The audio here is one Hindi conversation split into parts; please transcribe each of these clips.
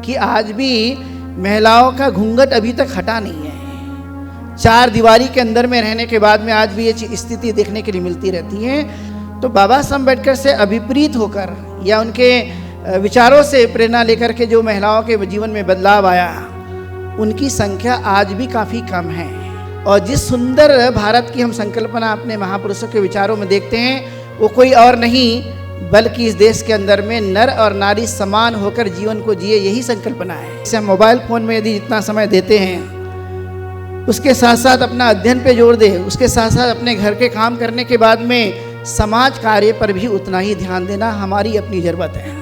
कि आज भी महिलाओं का घूंघट अभी तक हटा नहीं है। चार दीवारी के अंदर में रहने के बाद में आज भी ये स्थिति देखने के लिए मिलती रहती है। तो बाबा साहब अम्बेडकर से अभिप्रीत होकर या उनके विचारों से प्रेरणा लेकर के जो महिलाओं के जीवन में बदलाव आया, उनकी संख्या आज भी काफ़ी कम है। और जिस सुंदर भारत की हम संकल्पना अपने महापुरुषों के विचारों में देखते हैं, वो कोई और नहीं बल्कि इस देश के अंदर में नर और नारी समान होकर जीवन को जिए, यही संकल्पना है। इसे हम मोबाइल फ़ोन में यदि जितना समय देते हैं, उसके साथ साथ अपना अध्ययन पे जोर दे, उसके साथ साथ अपने घर के काम करने के बाद में समाज कार्य पर भी उतना ही ध्यान देना हमारी अपनी ज़रूरत है।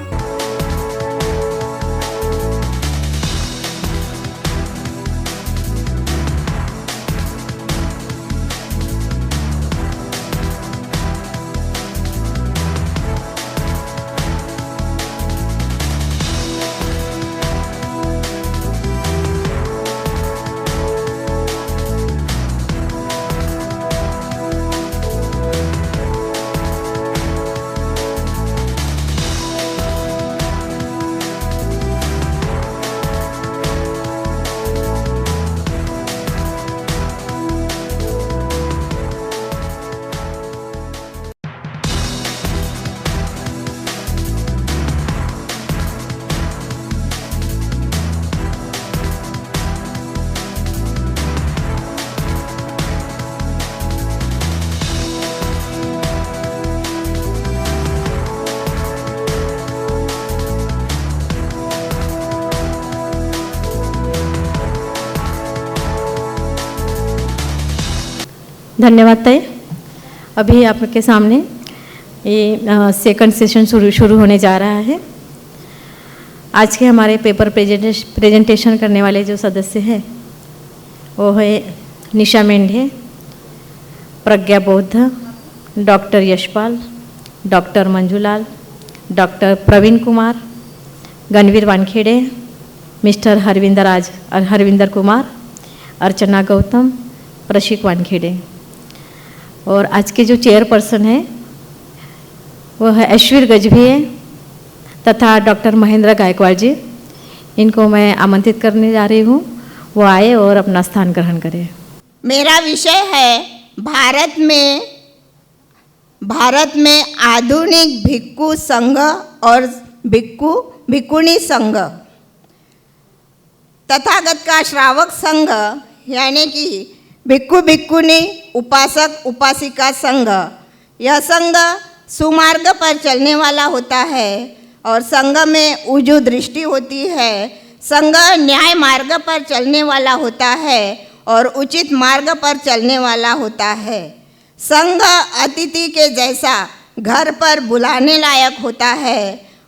धन्यवाद तय। अभी आपके सामने ये सेकंड सेशन शुरू होने जा रहा है। आज के हमारे पेपर प्रेजेंटेशन करने वाले जो सदस्य हैं वो है निशा Mendhe, Pragya Bauddh, doctor Yashpal, doctor Manjulal, doctor Praveen Kumar, Ganvir Wankhede, mister Harvinder Kumar, Archana Gautam, Prashik Wankhede. और आज के जो चेयरपर्सन है वो है ऐश्वर्य गजभिये तथा डॉक्टर महेंद्र गायकवाड़ जी। इनको मैं आमंत्रित करने जा रही हूँ, वो आए और अपना स्थान ग्रहण करें। मेरा विषय है भारत में आधुनिक भिक्खु संघ और भिक्खुनी संघ, तथागत का श्रावक संघ यानी कि भिक्खु भिक्खुनी उपासक उपासिका संघ। यह संघ सुमार्ग पर चलने वाला होता है और संघ में उजू दृष्टि होती है। संघ न्याय मार्ग पर चलने वाला होता है और उचित मार्ग पर चलने वाला होता है। संघ अतिथि के जैसा घर पर बुलाने लायक होता है,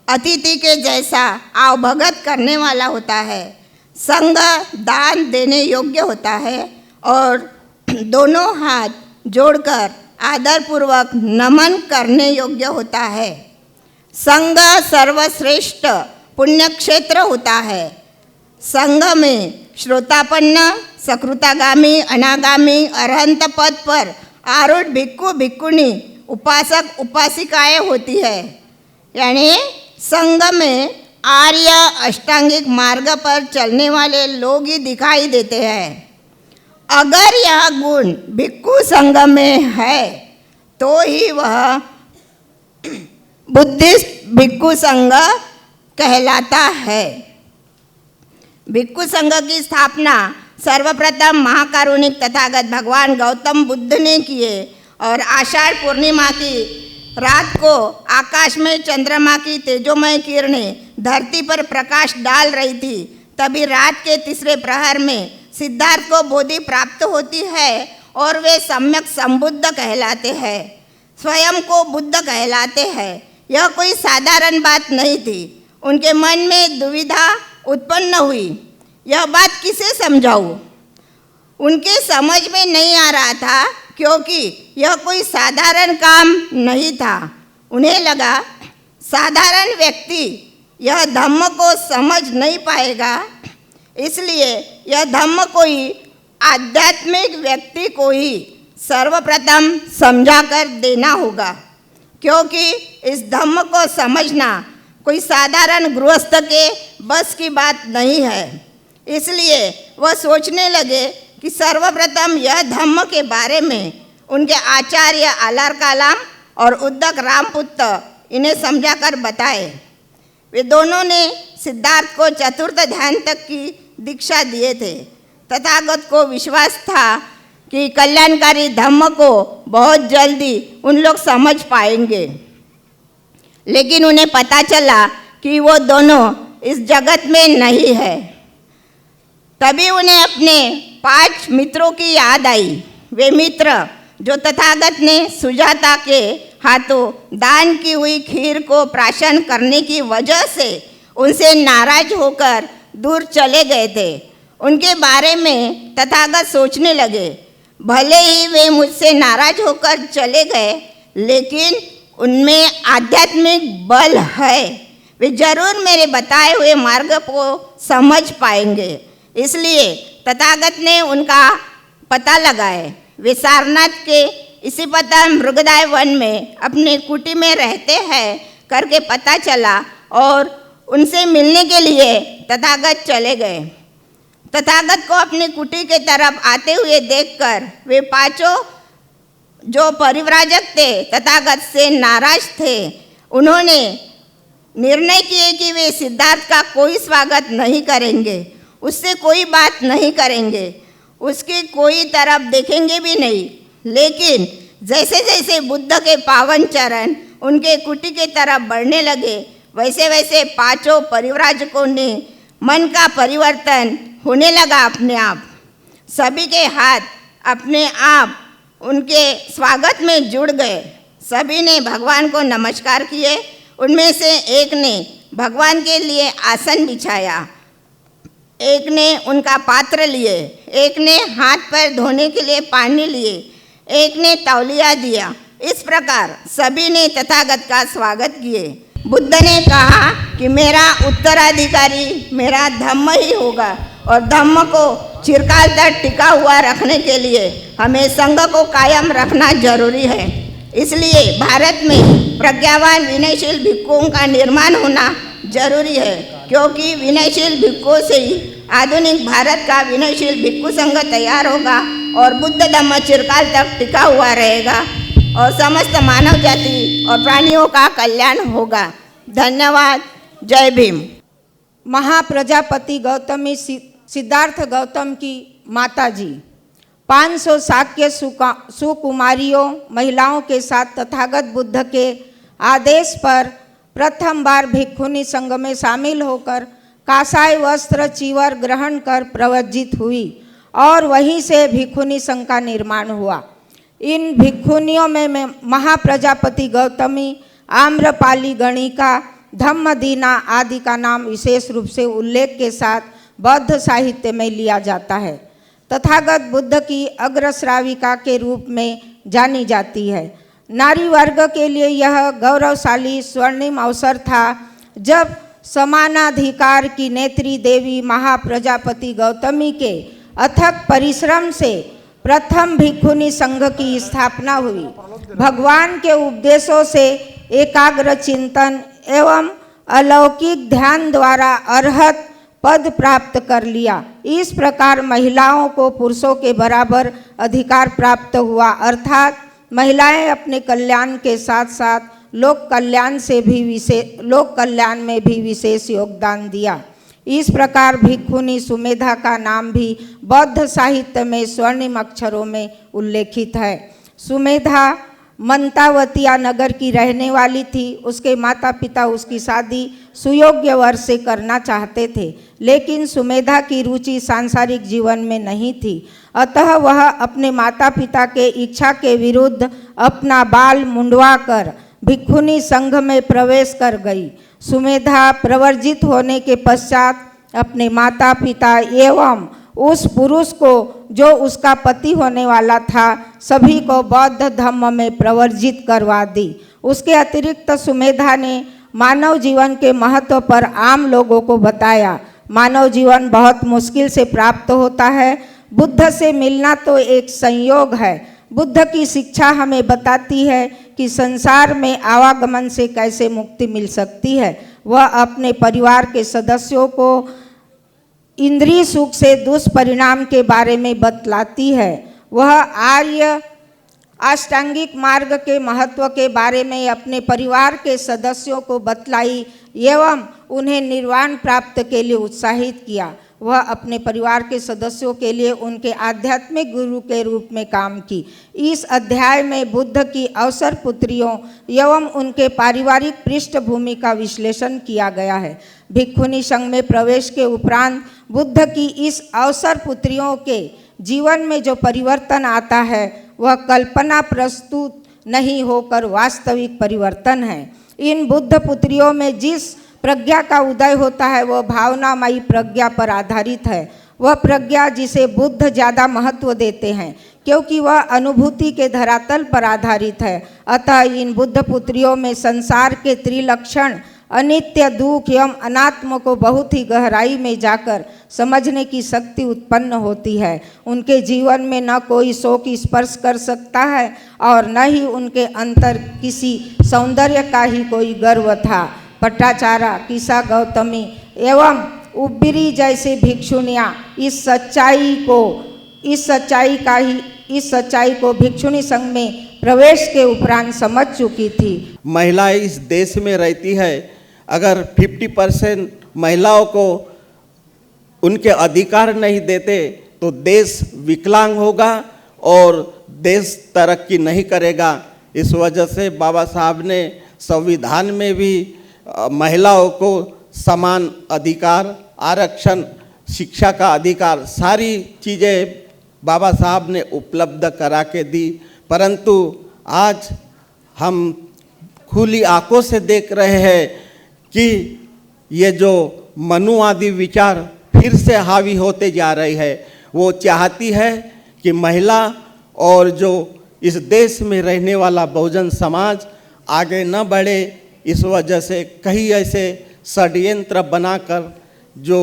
अतिथि के जैसा आवभगत करने वाला होता है। संघ दान देने योग्य होता है और दोनों हाथ जोड़कर आदरपूर्वक नमन करने योग्य होता है। संघ सर्वश्रेष्ठ पुण्य क्षेत्र होता है। संघ में श्रोतापन्न, सकृतागामी, अनागामी, अरहंत पद पर आरूढ़ भिक्खु भिक्खुनी उपासक उपासिकाएं होती है। यानी संघ में आर्य अष्टांगिक मार्ग पर चलने वाले लोग ही दिखाई देते हैं। अगर यह गुण भिक्खु संघ में है तो ही वह बुद्धिस्ट भिक्खु संघ कहलाता है। भिक्खु संघ की स्थापना सर्वप्रथम महाकारुणिक तथागत भगवान गौतम बुद्ध ने किए और आषाढ़ पूर्णिमा की रात को आकाश में चंद्रमा की तेजोमय किरणें धरती पर प्रकाश डाल रही थी। तभी रात के तीसरे प्रहर में सिद्धार्थ को बोधि प्राप्त होती है और वे सम्यक संबुद्ध कहलाते हैं, स्वयं को बुद्ध कहलाते हैं। यह कोई साधारण बात नहीं थी। उनके मन में दुविधा उत्पन्न हुई, यह बात किसे समझाऊं? उनके समझ में नहीं आ रहा था क्योंकि यह कोई साधारण काम नहीं था। उन्हें लगा साधारण व्यक्ति यह धम्म को समझ नहीं पाएगा, इसलिए यह धम्म कोई आध्यात्मिक व्यक्ति को ही सर्वप्रथम समझा कर देना होगा, क्योंकि इस धम्म को समझना कोई साधारण गृहस्थ के बस की बात नहीं है। इसलिए वह सोचने लगे कि सर्वप्रथम यह धम्म के बारे में उनके आचार्य आलार कालाम और उद्दक रामपुत्र इन्हें समझाकर बताए। वे दोनों ने सिद्धार्थ को चतुर्थ ध्यान तक की दीक्षा दिए थे। तथागत को विश्वास था कि कल्याणकारी धम्म को बहुत जल्दी उन लोग समझ पाएंगे, लेकिन उन्हें पता चला कि वो दोनों इस जगत में नहीं है। तभी उन्हें अपने 5 मित्रों की याद आई। वे मित्र जो तथागत ने सुजाता के हाथों दान की हुई खीर को प्राशन करने की वजह से उनसे नाराज होकर दूर चले गए थे, उनके बारे में तथागत सोचने लगे। भले ही वे मुझसे नाराज होकर चले गए, लेकिन उनमें आध्यात्मिक बल है, वे जरूर मेरे बताए हुए मार्ग को समझ पाएंगे। इसलिए तथागत ने उनका पता लगाए। वे सारनाथ के इसी पता मृगदाय वन में अपनी कुटी में रहते हैं करके पता चला और उनसे मिलने के लिए तथागत चले गए। तथागत को अपनी कुटी के तरफ आते हुए देखकर वे 5 जो परिव्राजक थे तथागत से नाराज थे। उन्होंने निर्णय किए कि वे सिद्धार्थ का कोई स्वागत नहीं करेंगे, उससे कोई बात नहीं करेंगे, उसकी कोई तरफ देखेंगे भी नहीं। लेकिन जैसे जैसे बुद्ध के पावन चरण उनके कुटी के तरफ बढ़ने लगे, वैसे वैसे 5 परिव्राजकों ने मन का परिवर्तन होने लगा। अपने आप सभी के हाथ अपने आप उनके स्वागत में जुड़ गए। सभी ने भगवान को नमस्कार किए। उनमें से एक ने भगवान के लिए आसन बिछाया, एक ने उनका पात्र लिए, एक ने हाथ पैर धोने के लिए पानी लिए, एक ने तौलिया दिया। इस प्रकार सभी ने तथागत का स्वागत किए। बुद्ध ने कहा कि मेरा उत्तराधिकारी मेरा धम्म ही होगा और धम्म को चिरकाल तक टिका हुआ रखने के लिए हमें संघ को कायम रखना जरूरी है। इसलिए भारत में प्रज्ञावान विनयशील भिक्षुओं का निर्माण होना जरूरी है, क्योंकि विनयशील भिक्षुओं से ही आधुनिक भारत का विनयशील भिक्षु संघ तैयार होगा और बुद्ध धम्म चिरकाल तक टिका हुआ रहेगा और समस्त मानव जाति और प्राणियों का कल्याण होगा। धन्यवाद। जय भीम। महाप्रजापति गौतमी सिद्धार्थ गौतम की माता जी 500 शाक्य सुकुमारियों महिलाओं के साथ तथागत बुद्ध के आदेश पर प्रथम बार भिक्षुनी संघ में शामिल होकर कासाय वस्त्र चीवर ग्रहण कर प्रवज्जित हुई और वहीं से भिक्षुनी संघ का निर्माण हुआ। इन भिक्षुनियों में महाप्रजापति गौतमी, आम्रपाली गणिका, धम्मदीना आदि का नाम विशेष रूप से उल्लेख के साथ बौद्ध साहित्य में लिया जाता है। तथागत बुद्ध की अग्रश्राविका के रूप में जानी जाती है। नारी वर्ग के लिए यह गौरवशाली स्वर्णिम अवसर था जब समानाधिकार की नेत्री देवी महाप्रजापति गौतमी के अथक परिश्रम से प्रथम भिक्षुनी संघ की स्थापना हुई। भगवान के उपदेशों से एकाग्र चिंतन एवं अलौकिक ध्यान द्वारा अरहत पद प्राप्त कर लिया। इस प्रकार महिलाओं को पुरुषों के बराबर अधिकार प्राप्त हुआ, अर्थात महिलाएं अपने कल्याण के साथ साथ लोक कल्याण में भी विशेष योगदान दिया। इस प्रकार भिक्षुनी सुमेधा का नाम भी बौद्ध साहित्य में स्वर्णिम अक्षरों में उल्लेखित है। सुमेधा मंतावतिया नगर की रहने वाली थी। उसके माता पिता उसकी शादी सुयोग्य वर से करना चाहते थे, लेकिन सुमेधा की रुचि सांसारिक जीवन में नहीं थी। अतः वह अपने माता पिता के इच्छा के विरुद्ध अपना बाल मुंडवा कर भिक्षुनी संघ में प्रवेश कर गई। सुमेधा प्रवर्जित होने के पश्चात अपने माता पिता एवं उस पुरुष को जो उसका पति होने वाला था सभी को बौद्ध धम्म में प्रवर्जित करवा दी। उसके अतिरिक्त सुमेधा ने मानव जीवन के महत्व पर आम लोगों को बताया। मानव जीवन बहुत मुश्किल से प्राप्त होता है। बुद्ध से मिलना तो एक संयोग है। बुद्ध की शिक्षा हमें बताती है कि संसार में आवागमन से कैसे मुक्ति मिल सकती है। वह अपने परिवार के सदस्यों को इंद्रिय सुख से दुष्परिणाम के बारे में बतलाती है। वह आर्य अष्टांगिक मार्ग के महत्व के बारे में अपने परिवार के सदस्यों को बतलाई एवं उन्हें निर्वाण प्राप्त के लिए उत्साहित किया। वह अपने परिवार के सदस्यों के लिए उनके आध्यात्मिक गुरु के रूप में काम की। इस अध्याय में बुद्ध की अवसर पुत्रियों एवं उनके पारिवारिक पृष्ठभूमि का विश्लेषण किया गया है। भिक्षुणी संघ में प्रवेश के उपरांत बुद्ध की इस अवसर पुत्रियों के जीवन में जो परिवर्तन आता है वह कल्पना प्रस्तुत नहीं होकर वास्तविक परिवर्तन है। इन बुद्ध पुत्रियों में जिस प्रज्ञा का उदय होता है वह भावनामयी प्रज्ञा पर आधारित है। वह प्रज्ञा जिसे बुद्ध ज़्यादा महत्व देते हैं क्योंकि वह अनुभूति के धरातल पर आधारित है। अतः इन बुद्ध पुत्रियों में संसार के त्रिलक्षण अनित्य, दुख एवं अनात्म को बहुत ही गहराई में जाकर समझने की शक्ति उत्पन्न होती है। उनके जीवन में न कोई शोक स्पर्श कर सकता है और न ही उनके अंतर किसी सौंदर्य का ही कोई गर्व था। पट्टाचारा, किसा गौतमी एवं उब्बीरी जैसे भिक्षुणियाँ इस सच्चाई को भिक्षुणी संघ में प्रवेश के उपरांत समझ चुकी थी। महिलाएं इस देश में रहती है, अगर 50% महिलाओं को उनके अधिकार नहीं देते तो देश विकलांग होगा और देश तरक्की नहीं करेगा। इस वजह से बाबा साहब ने संविधान में भी महिलाओं को समान अधिकार, आरक्षण, शिक्षा का अधिकार, सारी चीज़ें बाबा साहब ने उपलब्ध करा के दी। परंतु आज हम खुली आंखों से देख रहे हैं कि ये जो मनुवादी विचार फिर से हावी होते जा रही है। वो चाहती है कि महिला और जो इस देश में रहने वाला बहुजन समाज आगे न बढ़े। इस वजह से कई ऐसे षड्यंत्र बनाकर जो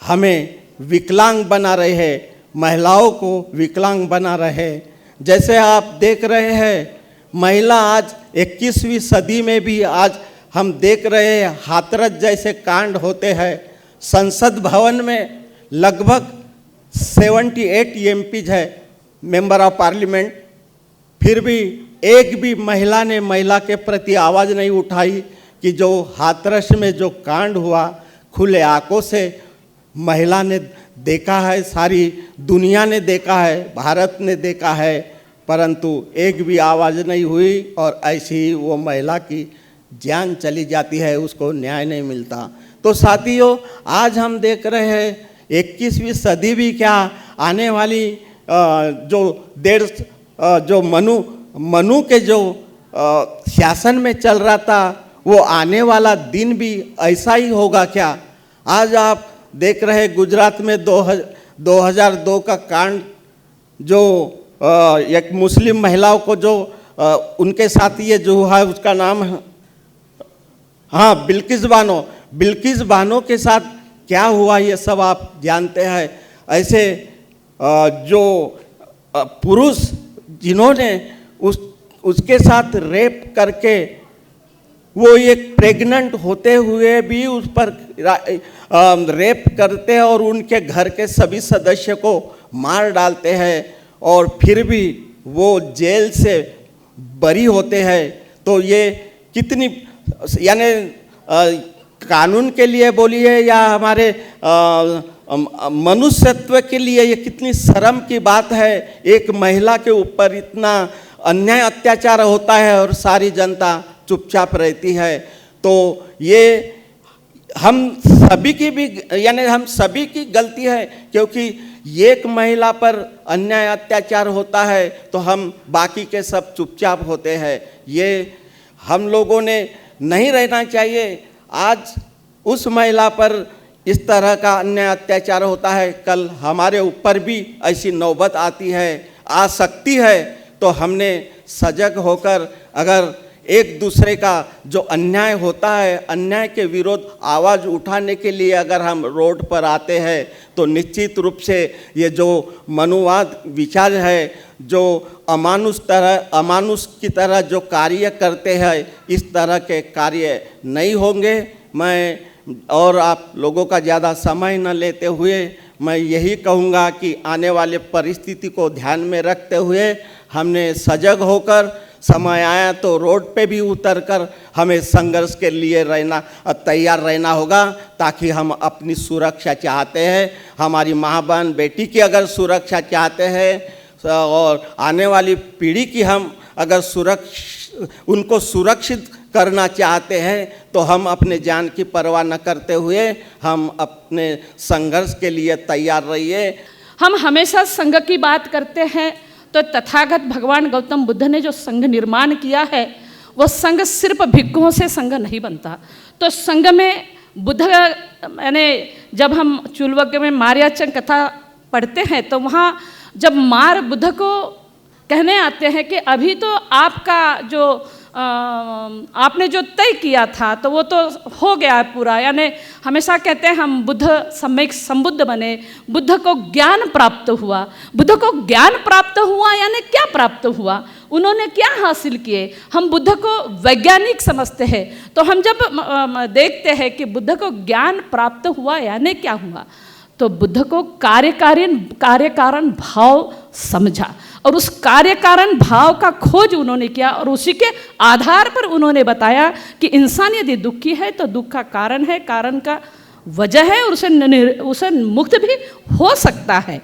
हमें विकलांग बना रहे हैं, महिलाओं को विकलांग बना रहे हैं। जैसे आप देख रहे हैं, महिला आज 21वीं सदी में भी आज हम देख रहे हैं हाथरस जैसे कांड होते हैं। संसद भवन में लगभग 78 एमपीज है, मेंबर ऑफ पार्लियामेंट, फिर भी एक भी महिला ने महिला के प्रति आवाज़ नहीं उठाई कि जो हाथरस में जो कांड हुआ खुले आंखों से महिला ने देखा है, सारी दुनिया ने देखा है, भारत ने देखा है, परंतु एक भी आवाज़ नहीं हुई और ऐसी ही वो महिला की जान चली जाती है, उसको न्याय नहीं मिलता। तो साथियों, आज हम देख रहे हैं 21वीं सदी भी क्या, आने वाली जो मनु के जो शासन में चल रहा था वो आने वाला दिन भी ऐसा ही होगा क्या? आज आप देख रहे गुजरात में 2002 का कांड, जो एक मुस्लिम महिलाओं को जो उनके साथ ये जो हुआ है उसका नाम है, हाँ, बिल्किस बानो के साथ क्या हुआ ये सब आप जानते हैं। ऐसे जो पुरुष जिन्होंने उसके साथ रेप करके वो एक प्रेग्नेंट होते हुए भी उस पर रेप करते हैं और उनके घर के सभी सदस्य को मार डालते हैं और फिर भी वो जेल से बरी होते हैं। तो ये कितनी, यानी कानून के लिए बोलिए या हमारे मनुष्यत्व के लिए ये कितनी शर्म की बात है। एक महिला के ऊपर इतना अन्याय अत्याचार होता है और सारी जनता चुपचाप रहती है। तो ये हम सभी की भी, यानी हम सभी की गलती है, क्योंकि एक महिला पर अन्याय अत्याचार होता है तो हम बाकी के सब चुपचाप होते हैं। ये हम लोगों ने नहीं रहना चाहिए। आज उस महिला पर इस तरह का अन्याय अत्याचार होता है, कल हमारे ऊपर भी ऐसी नौबत आती है, आ सकती है। तो हमने सजग होकर अगर एक दूसरे का जो अन्याय होता है, अन्याय के विरोध आवाज़ उठाने के लिए अगर हम रोड पर आते हैं तो निश्चित रूप से ये जो मनुवाद विचार है, जो अमानुष की तरह जो कार्य करते हैं, इस तरह के कार्य नहीं होंगे। मैं और आप लोगों का ज़्यादा समय न लेते हुए मैं यही कहूँगा कि आने वाले परिस्थिति को ध्यान में रखते हुए हमने सजग होकर समय आया तो रोड पे भी उतरकर हमें संघर्ष के लिए तैयार रहना होगा, ताकि हम अपनी सुरक्षा चाहते हैं, हमारी माँ बहन बेटी की अगर सुरक्षा चाहते हैं और आने वाली पीढ़ी की हम अगर उनको सुरक्षित करना चाहते हैं तो हम अपने जान की परवाह न करते हुए हम अपने संघर्ष के लिए तैयार रहिए। हम हमेशा संघ की बात करते हैं तो तथागत भगवान गौतम बुद्ध ने जो संघ निर्माण किया है वो संघ सिर्फ भिक्षुओं से संघ नहीं बनता। तो संघ में बुद्ध यानी जब हम चूलवज्ञ में मार्याचन कथा पढ़ते हैं तो वहाँ जब मार बुद्ध को कहने आते हैं कि अभी तो आपका जो आपने जो तय किया था तो वो तो हो गया है पूरा, यानी हमेशा कहते हैं हम बुद्ध सम्यक संबुद्ध बने, बुद्ध को ज्ञान प्राप्त हुआ। बुद्ध को ज्ञान प्राप्त हुआ यानी क्या प्राप्त हुआ, उन्होंने क्या हासिल किए। हम बुद्ध को वैज्ञानिक समझते हैं, तो हम जब देखते हैं कि बुद्ध को ज्ञान प्राप्त हुआ यानी क्या हुआ, तो बुद्ध को कार्यकारण भाव समझा और उस कार्यकारण भाव का खोज उन्होंने किया और उसी के आधार पर उन्होंने बताया कि इंसान यदि दुखी है तो दुख का कारण है, कारण का वजह है और उसे मुक्त भी हो सकता है।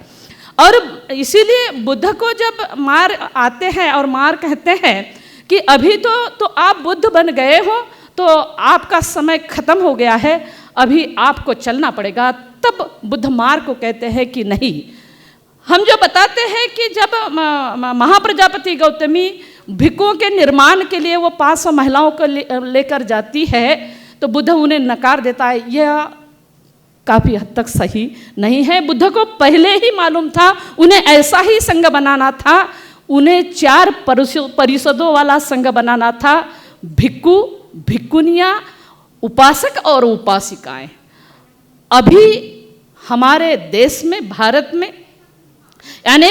और इसीलिए बुद्ध को जब मार आते हैं और मार कहते हैं कि अभी तो आप बुद्ध बन गए हो, तो आपका समय खत्म हो गया है, अभी आपको चलना पड़ेगा। तब बुद्ध मार को कहते हैं कि नहीं, हम जो बताते हैं कि जब महाप्रजापति गौतमी भिक्षुओं के निर्माण के लिए वो 500 महिलाओं को लेकर जाती है तो बुद्ध उन्हें नकार देता है, यह काफ़ी हद तक सही नहीं है। बुद्ध को पहले ही मालूम था उन्हें ऐसा ही संघ बनाना था, उन्हें 4 परिषदों वाला संघ बनाना था, भिक्षु, भिक्षुनियाँ, उपासक और उपासिकाएं। अभी हमारे देश में, भारत में, यानी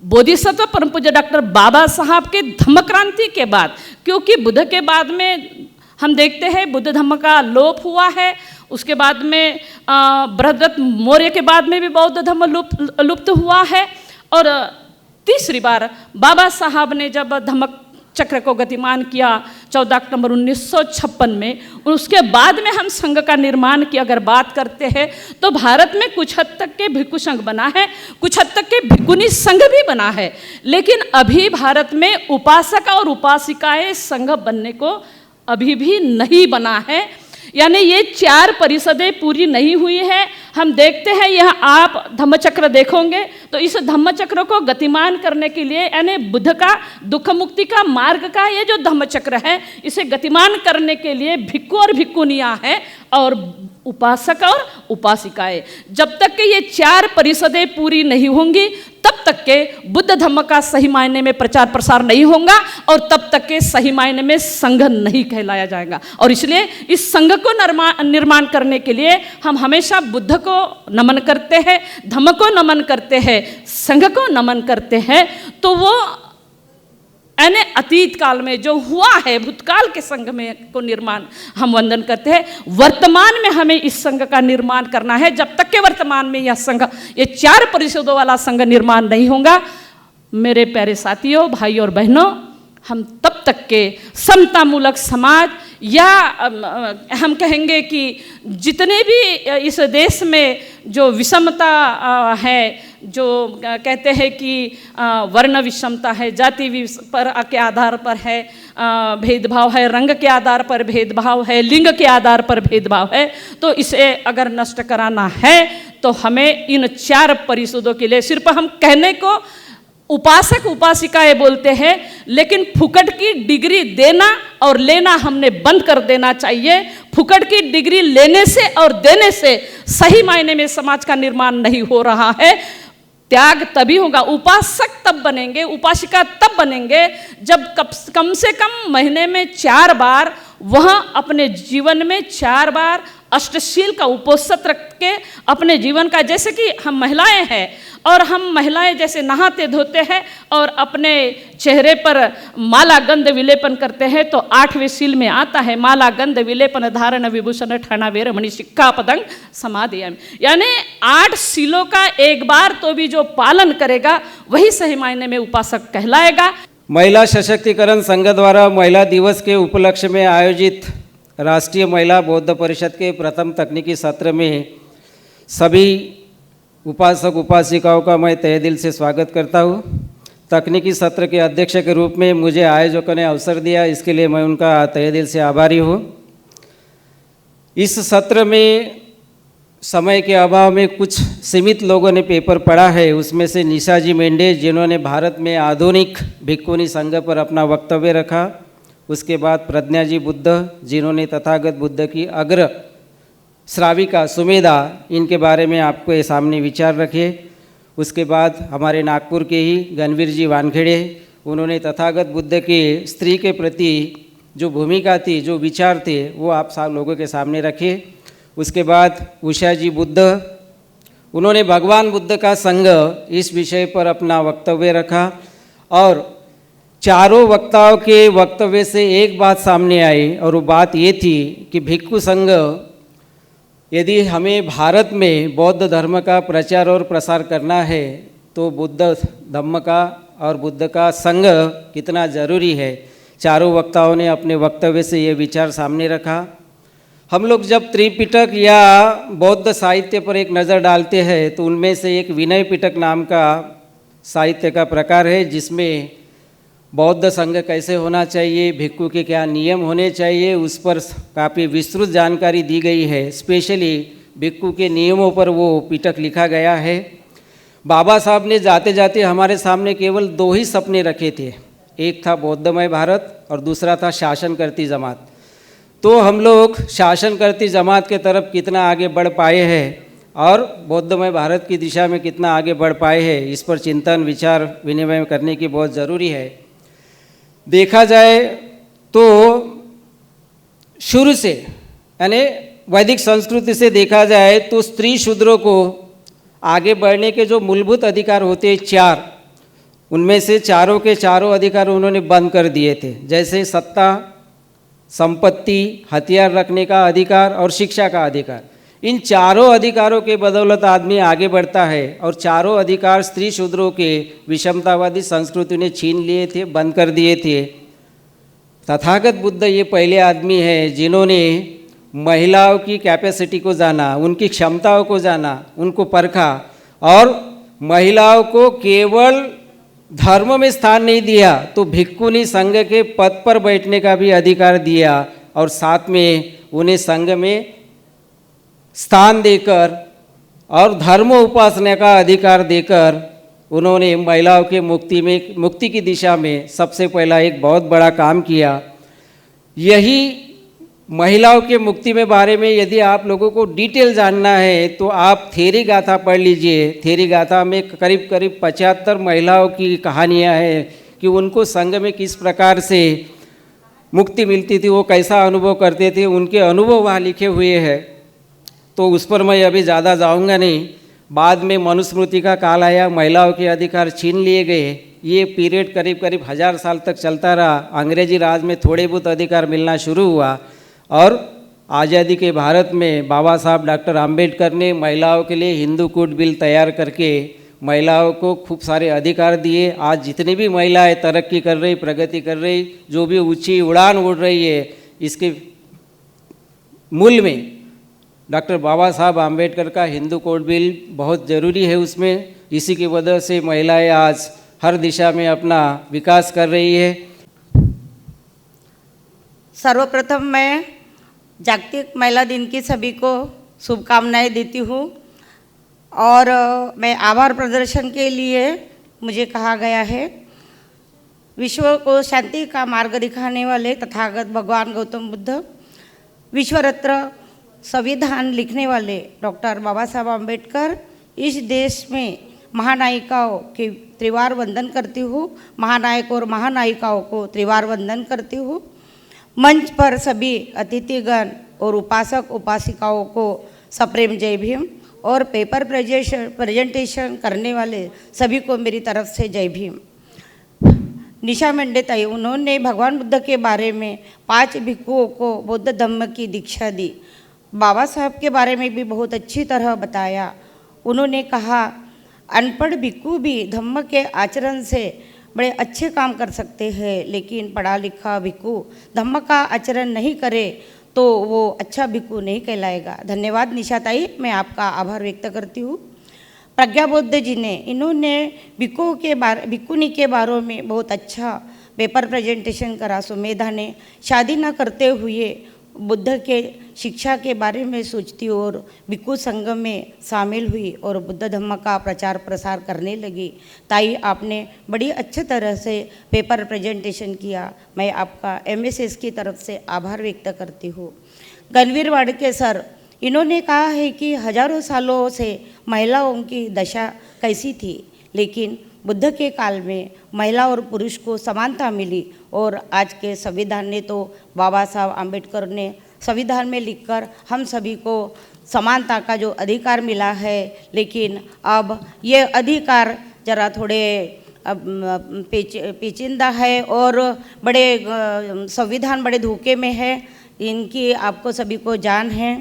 बोधिसत्व परम पूज्य डॉक्टर बाबा साहब के धम्म क्रांति के बाद, क्योंकि बुद्ध के बाद में हम देखते हैं बुद्ध धम्म का लोप हुआ है, उसके बाद में बृहदत्त मौर्य के बाद में भी बौद्ध धम्म लुप्त हुआ है, और तीसरी बार बाबा साहब ने जब धम्म चक्र को गतिमान किया 14 अक्टूबर 1956 में, उसके बाद में हम संघ का निर्माण की अगर बात करते हैं तो भारत में कुछ हद तक के भिक्षु संघ बना है, कुछ हद तक के भिक्षुनी संघ भी बना है, लेकिन अभी भारत में उपासक और उपासिकाएं संघ बनने को अभी भी नहीं बना है, यानी ये 4 परिषदें पूरी नहीं हुई है। हम देखते हैं यह आप धम्मचक्र देखोगे तो इस धम्मचक्र को गतिमान करने के लिए, यानी बुद्ध का दुख मुक्ति का मार्ग का ये जो धम्मचक्र है, इसे गतिमान करने के लिए भिक्षु और भिक्षुनियाँ हैं और उपासक और उपासिकाएं। जब तक कि ये 4 परिषदें पूरी नहीं होंगी तब तक के बुद्ध धम्म का सही मायने में प्रचार प्रसार नहीं होगा और तब तक के सही मायने में संघ नहीं कहलाया जाएगा। और इसलिए इस संघ को निर्माण करने के लिए हम हमेशा बुद्ध को नमन करते हैं, धम्म को नमन करते हैं, संघ को नमन करते हैं। तो वो यानी अतीत काल में जो हुआ है, भूतकाल के संघ में को निर्माण हम वंदन करते हैं। वर्तमान में हमें इस संघ का निर्माण करना है। जब तक के वर्तमान में यह संघ, ये 4 परिषदों वाला संघ निर्माण नहीं होगा, मेरे प्यारे साथियों, भाई और बहनों, हम तब तक के समतामूलक समाज, या हम कहेंगे कि जितने भी इस देश में जो विषमता है, जो कहते हैं कि वर्ण विषमता है, जाति पर के आधार पर है भेदभाव है, रंग के आधार पर भेदभाव है, लिंग के आधार पर भेदभाव है, तो इसे अगर नष्ट कराना है तो हमें इन 4 परिषदों के लिए, सिर्फ हम कहने को उपासक उपासिकाएं बोलते हैं, लेकिन फुकट की डिग्री देना और लेना हमने बंद कर देना चाहिए। फुकट की डिग्री लेने से और देने से सही मायने में समाज का निर्माण नहीं हो रहा है। त्याग तभी होगा, उपासक तब बनेंगे, उपासिका तब बनेंगे जब कम से कम महीने में 4 बार वह अपने जीवन में 4 बार अष्टशील का उपोषित रख के अपने जीवन का, जैसे कि हम महिलाएं हैं और हम महिलाएं जैसे नहाते धोते हैं और अपने चेहरे पर माला गंध विलेपन करते हैं, तो 8वें शील में आता है माला गंध विलेपन धारण विभूषण ठाना वीर मणि सिक्का पदंग समाधियामि, यानी 8 शीलों का एक बार तो भी जो पालन करेगा वही सही मायने में उपासक कहलाएगा। महिला सशक्तिकरण संघ द्वारा महिला दिवस के उपलक्ष्य में आयोजित राष्ट्रीय महिला बौद्ध परिषद के प्रथम तकनीकी सत्र में सभी उपासक उपासिकाओं का मैं तहे दिल से स्वागत करता हूँ। तकनीकी सत्र के अध्यक्ष के रूप में मुझे आयोजकों ने अवसर दिया, इसके लिए मैं उनका तहे दिल से आभारी हूँ। इस सत्र में समय के अभाव में कुछ सीमित लोगों ने पेपर पढ़ा है, उसमें से निशाजी मेंढे जिन्होंने भारत में आधुनिक भिक्खुनी संघ पर अपना वक्तव्य रखा, उसके बाद प्रज्ञा जी बुद्ध जिन्होंने तथागत बुद्ध की अग्र श्राविका सुमेधा, इनके बारे में आपके सामने विचार रखे। उसके बाद हमारे नागपुर के ही गणवीर जी वानखेड़े, उन्होंने तथागत बुद्ध के स्त्री के प्रति जो भूमिका थी, जो विचार थे, वो आप सब लोगों के सामने रखे। उसके बाद उषा जी बुद्ध, उन्होंने भगवान बुद्ध का संघ इस विषय पर अपना वक्तव्य रखा और चारों वक्ताओं के वक्तव्य से एक बात सामने आई और वो बात ये थी कि भिक्खु संघ, यदि हमें भारत में बौद्ध धर्म का प्रचार और प्रसार करना है तो बुद्ध धम्म का और बुद्ध का संघ कितना ज़रूरी है। चारों वक्ताओं ने अपने वक्तव्य से ये विचार सामने रखा। हम लोग जब त्रिपिटक या बौद्ध साहित्य पर एक नज़र डालते हैं तो उनमें से एक विनय पिटक नाम का साहित्य का प्रकार है, जिसमें बौद्ध संघ कैसे होना चाहिए, भिक्खु के क्या नियम होने चाहिए, उस पर काफ़ी विस्तृत जानकारी दी गई है। स्पेशली भिक्खु के नियमों पर वो पिटक लिखा गया है। बाबा साहब ने जाते जाते हमारे सामने केवल 2 ही सपने रखे थे, एक था बौद्धमय भारत और दूसरा था शासन करती जमात। तो हम लोग शासन करती जमात के तरफ कितना आगे बढ़ पाए हैं और बौद्धमय भारत की दिशा में कितना आगे बढ़ पाए हैं, इस पर चिंतन विचार विनिमय करने की बहुत ज़रूरी है। देखा जाए तो शुरू से, यानी वैदिक संस्कृति से देखा जाए तो स्त्री शूद्रों को आगे बढ़ने के जो मूलभूत अधिकार होते हैं 4, उनमें से चारों के चारों अधिकार उन्होंने बंद कर दिए थे, जैसे सत्ता, संपत्ति, हथियार रखने का अधिकार और शिक्षा का अधिकार। इन चारों अधिकारों के बदौलत आदमी आगे बढ़ता है और चारों अधिकार स्त्री शूद्रों के विषमतावादी संस्कृति ने छीन लिए थे, बंद कर दिए थे। तथागत बुद्ध ये पहले आदमी हैं जिन्होंने महिलाओं की कैपेसिटी को जाना, उनकी क्षमताओं को जाना, उनको परखा और महिलाओं को केवल धर्म में स्थान नहीं दिया तो भिक्खुनी संघ के पद पर बैठने का भी अधिकार दिया और साथ में उन्हें संघ में स्थान देकर और धर्म उपासना का अधिकार देकर उन्होंने महिलाओं के मुक्ति की दिशा में सबसे पहला एक बहुत बड़ा काम किया। यही महिलाओं के मुक्ति में बारे में यदि आप लोगों को डिटेल जानना है तो आप थेरी गाथा पढ़ लीजिए। थेरी गाथा में करीब करीब 75 महिलाओं की कहानियाँ हैं कि उनको संघ में किस प्रकार से मुक्ति मिलती थी, वो कैसा अनुभव करते थे, उनके अनुभव वहाँ लिखे हुए हैं। तो उस पर मैं अभी ज़्यादा जाऊंगा नहीं। बाद में मनुस्मृति का काल आया, महिलाओं के अधिकार छीन लिए गए। ये पीरियड करीब करीब 1000 साल तक चलता रहा। अंग्रेजी राज में थोड़े बहुत अधिकार मिलना शुरू हुआ और आज़ादी के भारत में बाबा साहब डॉक्टर आम्बेडकर ने महिलाओं के लिए हिंदू कोड बिल तैयार करके महिलाओं को खूब सारे अधिकार दिए। आज जितनी भी महिलाएं तरक्की कर रही, प्रगति कर रही, जो भी ऊंची उड़ान उड़ रही है, इसके मूल में डॉक्टर बाबा साहब आम्बेडकर का हिंदू कोड बिल बहुत ज़रूरी है। उसमें इसी की वजह से महिलाएं आज हर दिशा में अपना विकास कर रही है। सर्वप्रथम मैं जागतिक महिला दिन की सभी को शुभकामनाएं देती हूँ और मैं आभार प्रदर्शन के लिए मुझे कहा गया है। विश्व को शांति का मार्ग दिखाने वाले तथागत भगवान गौतम बुद्ध, विश्व रत्न संविधान लिखने वाले डॉक्टर बाबा साहब आम्बेडकर, इस देश में महानायिकाओं के त्रिवार वंदन करती हूँ। महानायकों और महानायिकाओं को त्रिवार वंदन करती हूँ। मंच पर सभी अतिथिगण, और उपासक उपासिकाओं को सप्रेम जय भीम और पेपर प्रेजेंटेशन करने वाले सभी को मेरी तरफ से जय भीम। निशा मंडेताई, उन्होंने भगवान बुद्ध के बारे में 5 भिक्षुओं को बौद्ध धम्म की दीक्षा दी। बाबा साहब के बारे में भी बहुत अच्छी तरह बताया। उन्होंने कहा अनपढ़ भिक्षु भी धम्म के आचरण से बड़े अच्छे काम कर सकते हैं, लेकिन पढ़ा लिखा भिक्षु धम्म का आचरण नहीं करे तो वो अच्छा भिक्षु नहीं कहलाएगा। धन्यवाद निशाताई, मैं आपका आभार व्यक्त करती हूँ। प्रज्ञा बुद्ध जी ने, इन्होंने भिक्षुनी के बारे में बहुत अच्छा पेपर प्रेजेंटेशन करा। सुमेधा ने शादी न करते हुए बुद्ध के शिक्षा के बारे में सोचती और भिक्षु संघ में शामिल हुई और बुद्ध धम्म का प्रचार प्रसार करने लगी। ताई, आपने बड़ी अच्छी तरह से पेपर प्रेजेंटेशन किया। मैं आपका MSS की तरफ से आभार व्यक्त करती हूँ। गणवीर वाड़के सर, इन्होंने कहा है कि हजारों सालों से महिलाओं की दशा कैसी थी, लेकिन बुद्ध के काल में महिला और पुरुष को समानता मिली और आज के संविधान ने तो बाबा साहब आम्बेडकर ने संविधान में लिखकर हम सभी को समानता का जो अधिकार मिला है, लेकिन अब ये अधिकार जरा थोड़े पेचीदा है और बड़े संविधान बड़े धोखे में है। इनकी आपको सभी को जान है,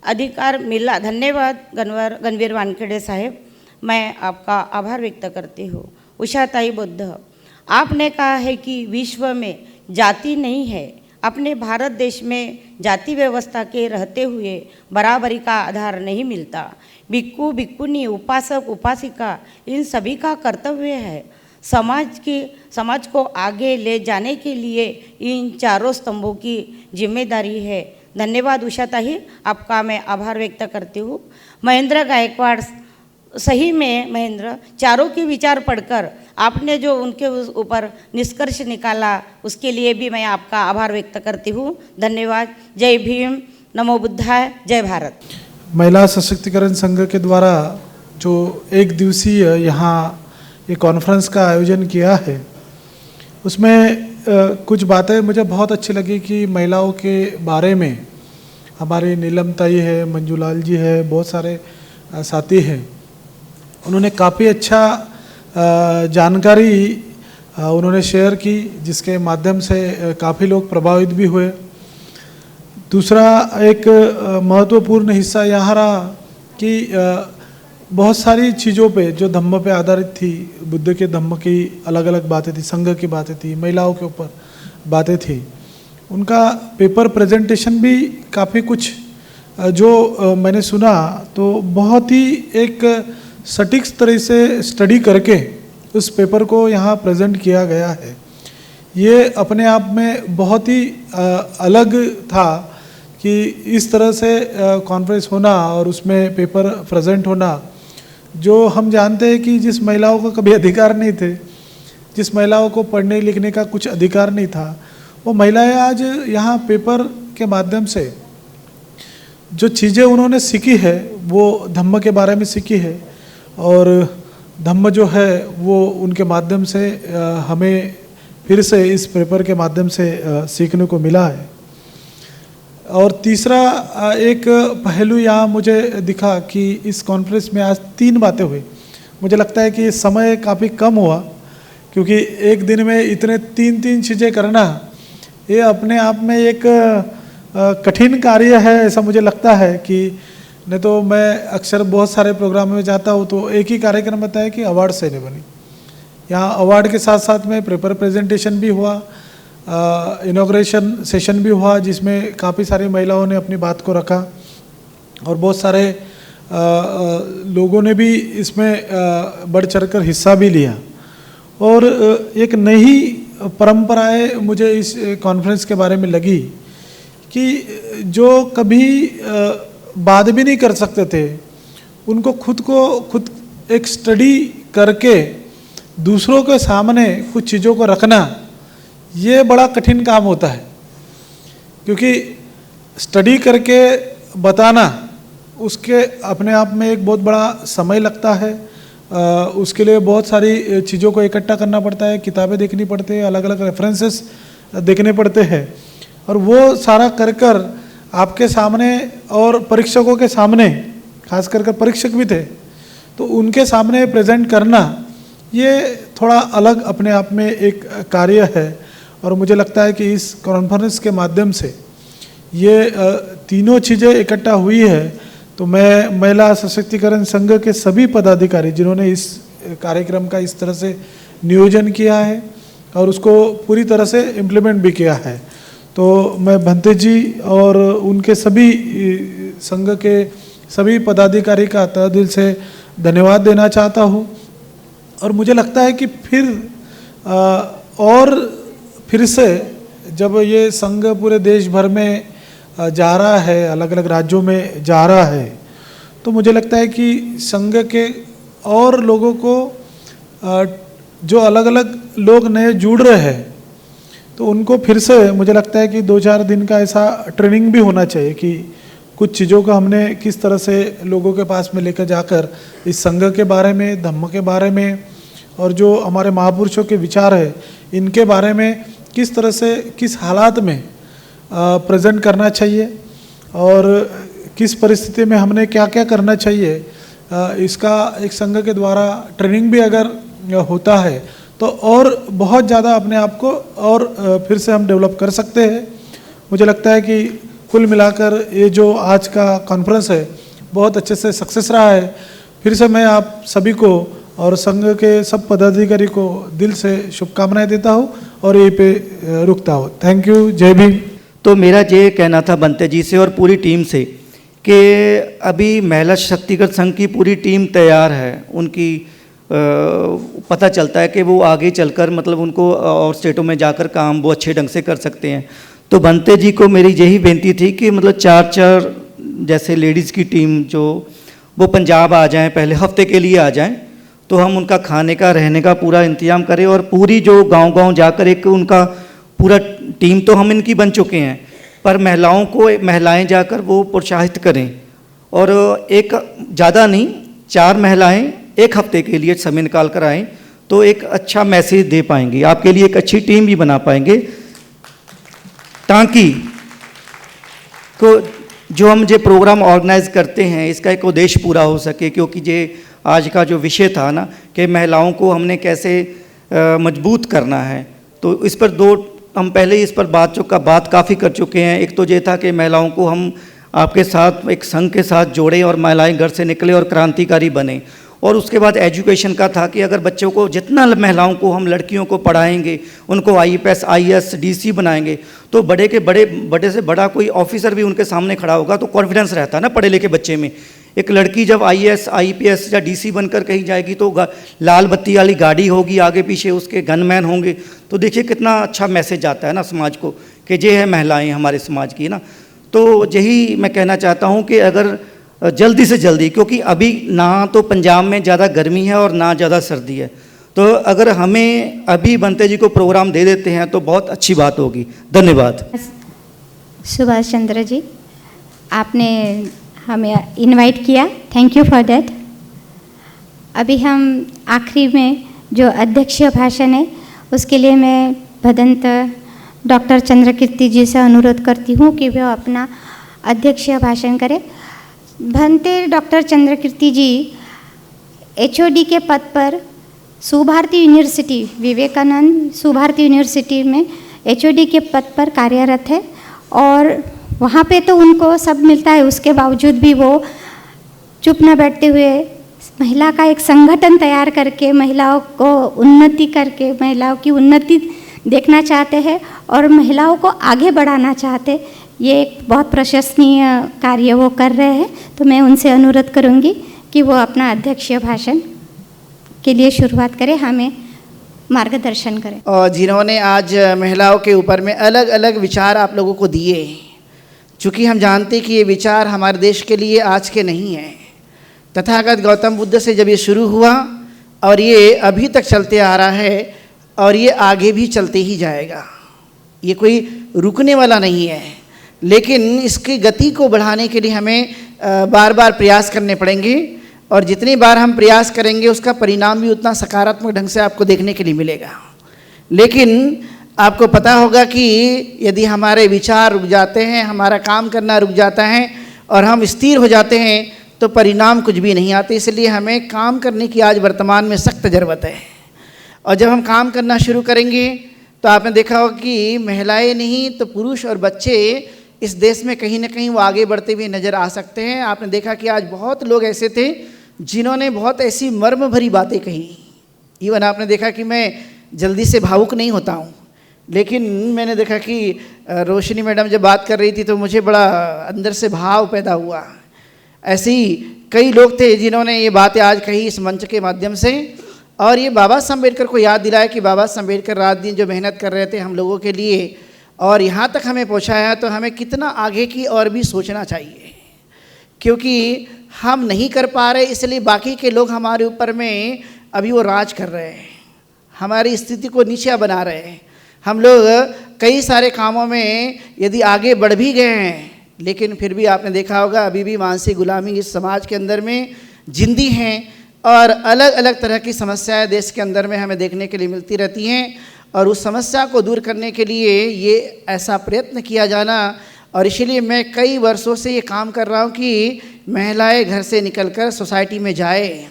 अधिकार मिला। धन्यवाद गणवीर वानखेड़े साहेब, मैं आपका आभार व्यक्त करती हूँ। उषाताई बुद्ध, आपने कहा है कि विश्व में जाति नहीं है। अपने भारत देश में जाति व्यवस्था के रहते हुए बराबरी का आधार नहीं मिलता। भिक्षु भिक्षुनी, उपासक उपासिका, इन सभी का कर्तव्य है समाज को आगे ले जाने के लिए इन चारों स्तंभों की जिम्मेदारी है। धन्यवाद उषाताई, आपका मैं आभार व्यक्त करती हूँ। महेंद्र गायकवाड़, सही में महेंद्र, चारों के विचार पढ़कर आपने जो उनके ऊपर निष्कर्ष निकाला उसके लिए भी मैं आपका आभार व्यक्त करती हूँ। धन्यवाद। जय भीम, नमो बुद्धाय, जय भारत। महिला सशक्तिकरण संघ के द्वारा जो 1 दिवसीय यहाँ ये कॉन्फ्रेंस का आयोजन किया है, उसमें कुछ बातें मुझे बहुत अच्छी लगी कि महिलाओं के बारे में हमारी नीलम ताई है, मंजूलाल जी है, बहुत सारे साथी हैं। उन्होंने काफ़ी अच्छा जानकारी उन्होंने शेयर की, जिसके माध्यम से काफ़ी लोग प्रभावित भी हुए। दूसरा एक महत्वपूर्ण हिस्सा यहाँ रहा कि बहुत सारी चीज़ों पे जो धम्म पे आधारित थी, बुद्ध के धम्म की अलग अलग बातें थी, संघ की बातें थी, महिलाओं के ऊपर बातें थी, उनका पेपर प्रेजेंटेशन भी काफ़ी कुछ जो मैंने सुना तो बहुत ही एक सटीक तरह से स्टडी करके उस पेपर को यहाँ प्रेजेंट किया गया है। ये अपने आप में बहुत ही अलग था कि इस तरह से कॉन्फ्रेंस होना और उसमें पेपर प्रेजेंट होना, जो हम जानते हैं कि जिस महिलाओं को कभी अधिकार नहीं थे, जिस महिलाओं को पढ़ने लिखने का कुछ अधिकार नहीं था, वो महिलाएं आज यहाँ पेपर के माध्यम से जो चीज़ें उन्होंने सीखी है वो धम्म के बारे में सीखी है और धम्म जो है वो उनके माध्यम से हमें फिर से इस पेपर के माध्यम से सीखने को मिला है। और तीसरा एक पहलू यहाँ मुझे दिखा कि इस कॉन्फ्रेंस में आज 3 बातें हुई। मुझे लगता है कि समय काफ़ी कम हुआ, क्योंकि एक दिन में इतने 3 चीज़ें करना ये अपने आप में एक कठिन कार्य है, ऐसा मुझे लगता है। कि नहीं तो मैं अक्सर बहुत सारे प्रोग्राम में जाता हूँ तो एक ही कार्यक्रम होता है कि अवार्ड सेरेमनी। यहाँ अवार्ड के साथ साथ में पेपर प्रेजेंटेशन भी हुआ, इनॉग्रेशन सेशन भी हुआ, जिसमें काफ़ी सारी महिलाओं ने अपनी बात को रखा और बहुत सारे लोगों ने भी इसमें बढ़ चढ़कर हिस्सा भी लिया। और एक नई परंपराएं मुझे इस कॉन्फ्रेंस के बारे में लगी कि जो कभी बात भी नहीं कर सकते थे, उनको खुद एक स्टडी करके दूसरों के सामने कुछ चीज़ों को रखना, ये बड़ा कठिन काम होता है। क्योंकि स्टडी करके बताना उसके अपने आप में एक बहुत बड़ा समय लगता है। उसके लिए बहुत सारी चीज़ों को इकट्ठा करना पड़ता है, किताबें देखनी पड़ती है, अलग अलग रेफरेंसेस देखने पड़ते हैं, और वो सारा कर आपके सामने और परीक्षकों के सामने, खास कर परीक्षक भी थे, तो उनके सामने प्रेजेंट करना ये थोड़ा अलग अपने आप में एक कार्य है। और मुझे लगता है कि इस कॉन्फ्रेंस के माध्यम से ये तीनों चीज़ें इकट्ठा हुई है। तो मैं महिला सशक्तिकरण संघ के सभी पदाधिकारी जिन्होंने इस कार्यक्रम का इस तरह से नियोजन किया है और उसको पूरी तरह से इम्प्लीमेंट भी किया है, तो मैं भंते जी और उनके सभी संघ के सभी पदाधिकारी का तहे दिल से धन्यवाद देना चाहता हूँ। और मुझे लगता है कि फिर से जब ये संघ पूरे देश भर में जा रहा है, अलग अलग राज्यों में जा रहा है, तो मुझे लगता है कि संघ के और लोगों को जो अलग अलग लोग नए जुड़ रहे हैं, तो उनको फिर से मुझे लगता है कि 2-4 दिन का ऐसा ट्रेनिंग भी होना चाहिए कि कुछ चीज़ों का हमने किस तरह से लोगों के पास में लेकर जाकर इस संघ के बारे में, धम्म के बारे में और जो हमारे महापुरुषों के विचार है इनके बारे में किस तरह से, किस हालात में प्रेजेंट करना चाहिए और किस परिस्थिति में हमने क्या क्या करना चाहिए, इसका एक संघ के द्वारा ट्रेनिंग भी अगर होता है तो और बहुत ज़्यादा अपने आप को और फिर से हम डेवलप कर सकते हैं। मुझे लगता है कि कुल मिलाकर ये जो आज का कॉन्फ्रेंस है बहुत अच्छे से सक्सेस रहा है। फिर से मैं आप सभी को और संघ के सब पदाधिकारी को दिल से शुभकामनाएं देता हूँ और यहीं पे रुकता हूँ। थैंक यू, जय भीम। तो मेरा ये कहना था बंते जी से और पूरी टीम से कि अभी महिला सशक्तिकरण संघ की पूरी टीम तैयार है। उनकी पता चलता है कि वो आगे चलकर मतलब उनको और स्टेटों में जाकर काम वो अच्छे ढंग से कर सकते हैं। तो बंते जी को मेरी यही बेनती थी कि मतलब 4 जैसे लेडीज़ की टीम जो वो पंजाब आ जाएं, पहले हफ्ते के लिए आ जाएं, तो हम उनका खाने का रहने का पूरा इंतजाम करें और पूरी जो गांव-गांव जाकर एक उनका पूरा टीम तो हम इनकी बन चुके हैं, पर महिलाएं जाकर वो प्रोत्साहित करें और एक ज़्यादा नहीं 4 महिलाएं एक हफ्ते के लिए समय निकाल कर आएँ तो एक अच्छा मैसेज दे पाएंगे, आपके लिए एक अच्छी टीम भी बना पाएंगे, ताकि जो हम जो प्रोग्राम ऑर्गेनाइज करते हैं इसका एक उद्देश्य पूरा हो सके। क्योंकि ये आज का जो विषय था ना कि महिलाओं को हमने कैसे मजबूत करना है, तो इस पर हम पहले इस पर बात काफ़ी कर चुके हैं। एक तो ये था कि महिलाओं को हम आपके साथ एक संघ के साथ जोड़े और महिलाएं घर से निकले और क्रांतिकारी बने, और उसके बाद एजुकेशन का था कि अगर बच्चों को जितना महिलाओं को हम लड़कियों को पढ़ाएंगे, उनको IPS IAS DC बनाएंगे, तो बड़े से बड़ा कोई ऑफिसर भी उनके सामने खड़ा होगा तो कॉन्फिडेंस रहता है ना पढ़े लिखे बच्चे में। एक लड़की जब IAS IPS या DC बनकर कहीं जाएगी तो लाल बत्ती वाली गाड़ी होगी, आगे पीछे उसके गनमैन होंगे, तो देखिए कितना अच्छा मैसेज आता है ना समाज को कि ये है महिलाएँ हमारे समाज की ना। तो यही मैं कहना चाहता हूँ कि अगर जल्दी से जल्दी, क्योंकि अभी ना तो पंजाब में ज़्यादा गर्मी है और ना ज़्यादा सर्दी है, तो अगर हमें अभी बंते जी को प्रोग्राम दे देते हैं तो बहुत अच्छी बात होगी। धन्यवाद। सुभाष चंद्र जी, आपने हमें इनवाइट किया, थैंक यू फॉर दैट। अभी हम आखिरी में जो अध्यक्षीय भाषण है उसके लिए मैं भदंत डॉक्टर चंद्रकीर्ति जी से अनुरोध करती हूँ कि वह अपना अध्यक्षीय भाषण करें। भंते डॉक्टर चंद्रकीर्ति जी HOD के पद पर सुभारती यूनिवर्सिटी, विवेकानंद सुभारती यूनिवर्सिटी में HOD के पद पर कार्यरत है और वहाँ पे तो उनको सब मिलता है, उसके बावजूद भी वो चुप न बैठते हुए महिला का एक संगठन तैयार करके महिलाओं को उन्नति करके महिलाओं की उन्नति देखना चाहते हैं और महिलाओं को आगे बढ़ाना चाहते। ये एक बहुत प्रशंसनीय कार्य वो कर रहे हैं, तो मैं उनसे अनुरोध करूंगी कि वो अपना अध्यक्षीय भाषण के लिए शुरुआत करें, हमें मार्गदर्शन करें। और जिन्होंने आज महिलाओं के ऊपर में अलग अलग विचार आप लोगों को दिए, चूँकि हम जानते कि ये विचार हमारे देश के लिए आज के नहीं हैं, तथागत गौतम बुद्ध से जब ये शुरू हुआ और ये अभी तक चलते आ रहा है और ये आगे भी चलते ही जाएगा, ये कोई रुकने वाला नहीं है। लेकिन इसकी गति को बढ़ाने के लिए हमें बार बार प्रयास करने पड़ेंगे और जितनी बार हम प्रयास करेंगे उसका परिणाम भी उतना सकारात्मक ढंग से आपको देखने के लिए मिलेगा। लेकिन आपको पता होगा कि यदि हमारे विचार रुक जाते हैं, हमारा काम करना रुक जाता है और हम स्थिर हो जाते हैं तो परिणाम कुछ भी नहीं आते। इसलिए हमें काम करने की आज वर्तमान में सख्त ज़रूरत है। और जब हम काम करना शुरू करेंगे तो आपने देखा होगा कि महिलाएं नहीं तो पुरुष और बच्चे इस देश में कहीं ना कहीं वो आगे बढ़ते हुए नज़र आ सकते हैं। आपने देखा कि आज बहुत लोग ऐसे थे जिन्होंने बहुत ऐसी मर्म भरी बातें कही। इवन आपने देखा कि मैं जल्दी से भावुक नहीं होता हूँ, लेकिन मैंने देखा कि रोशनी मैडम जब बात कर रही थी तो मुझे बड़ा अंदर से भाव पैदा हुआ। ऐसे ही कई लोग थे जिन्होंने ये बातें आज कही इस मंच के माध्यम से, और ये बाबा साहब अम्बेडकर को याद दिलाया कि बाबा साहब अम्बेडकर रात दिन जो मेहनत कर रहे थे हम लोगों के लिए और यहाँ तक हमें पहुँचाया, तो हमें कितना आगे की और भी सोचना चाहिए। क्योंकि हम नहीं कर पा रहे इसलिए बाकी के लोग हमारे ऊपर में अभी वो राज कर रहे हैं, हमारी स्थिति को नीचा बना रहे हैं। हम लोग कई सारे कामों में यदि आगे बढ़ भी गए हैं, लेकिन फिर भी आपने देखा होगा अभी भी मानसिक गुलामी इस समाज के अंदर में जिंदी हैं और अलग अलग तरह की समस्याएं देश के अंदर में हमें देखने के लिए मिलती रहती हैं। और उस समस्या को दूर करने के लिए ये ऐसा प्रयत्न किया जाना, और इसीलिए मैं कई वर्षों से ये काम कर रहा हूँ कि महिलाएं घर से निकलकर सोसाइटी में जाए,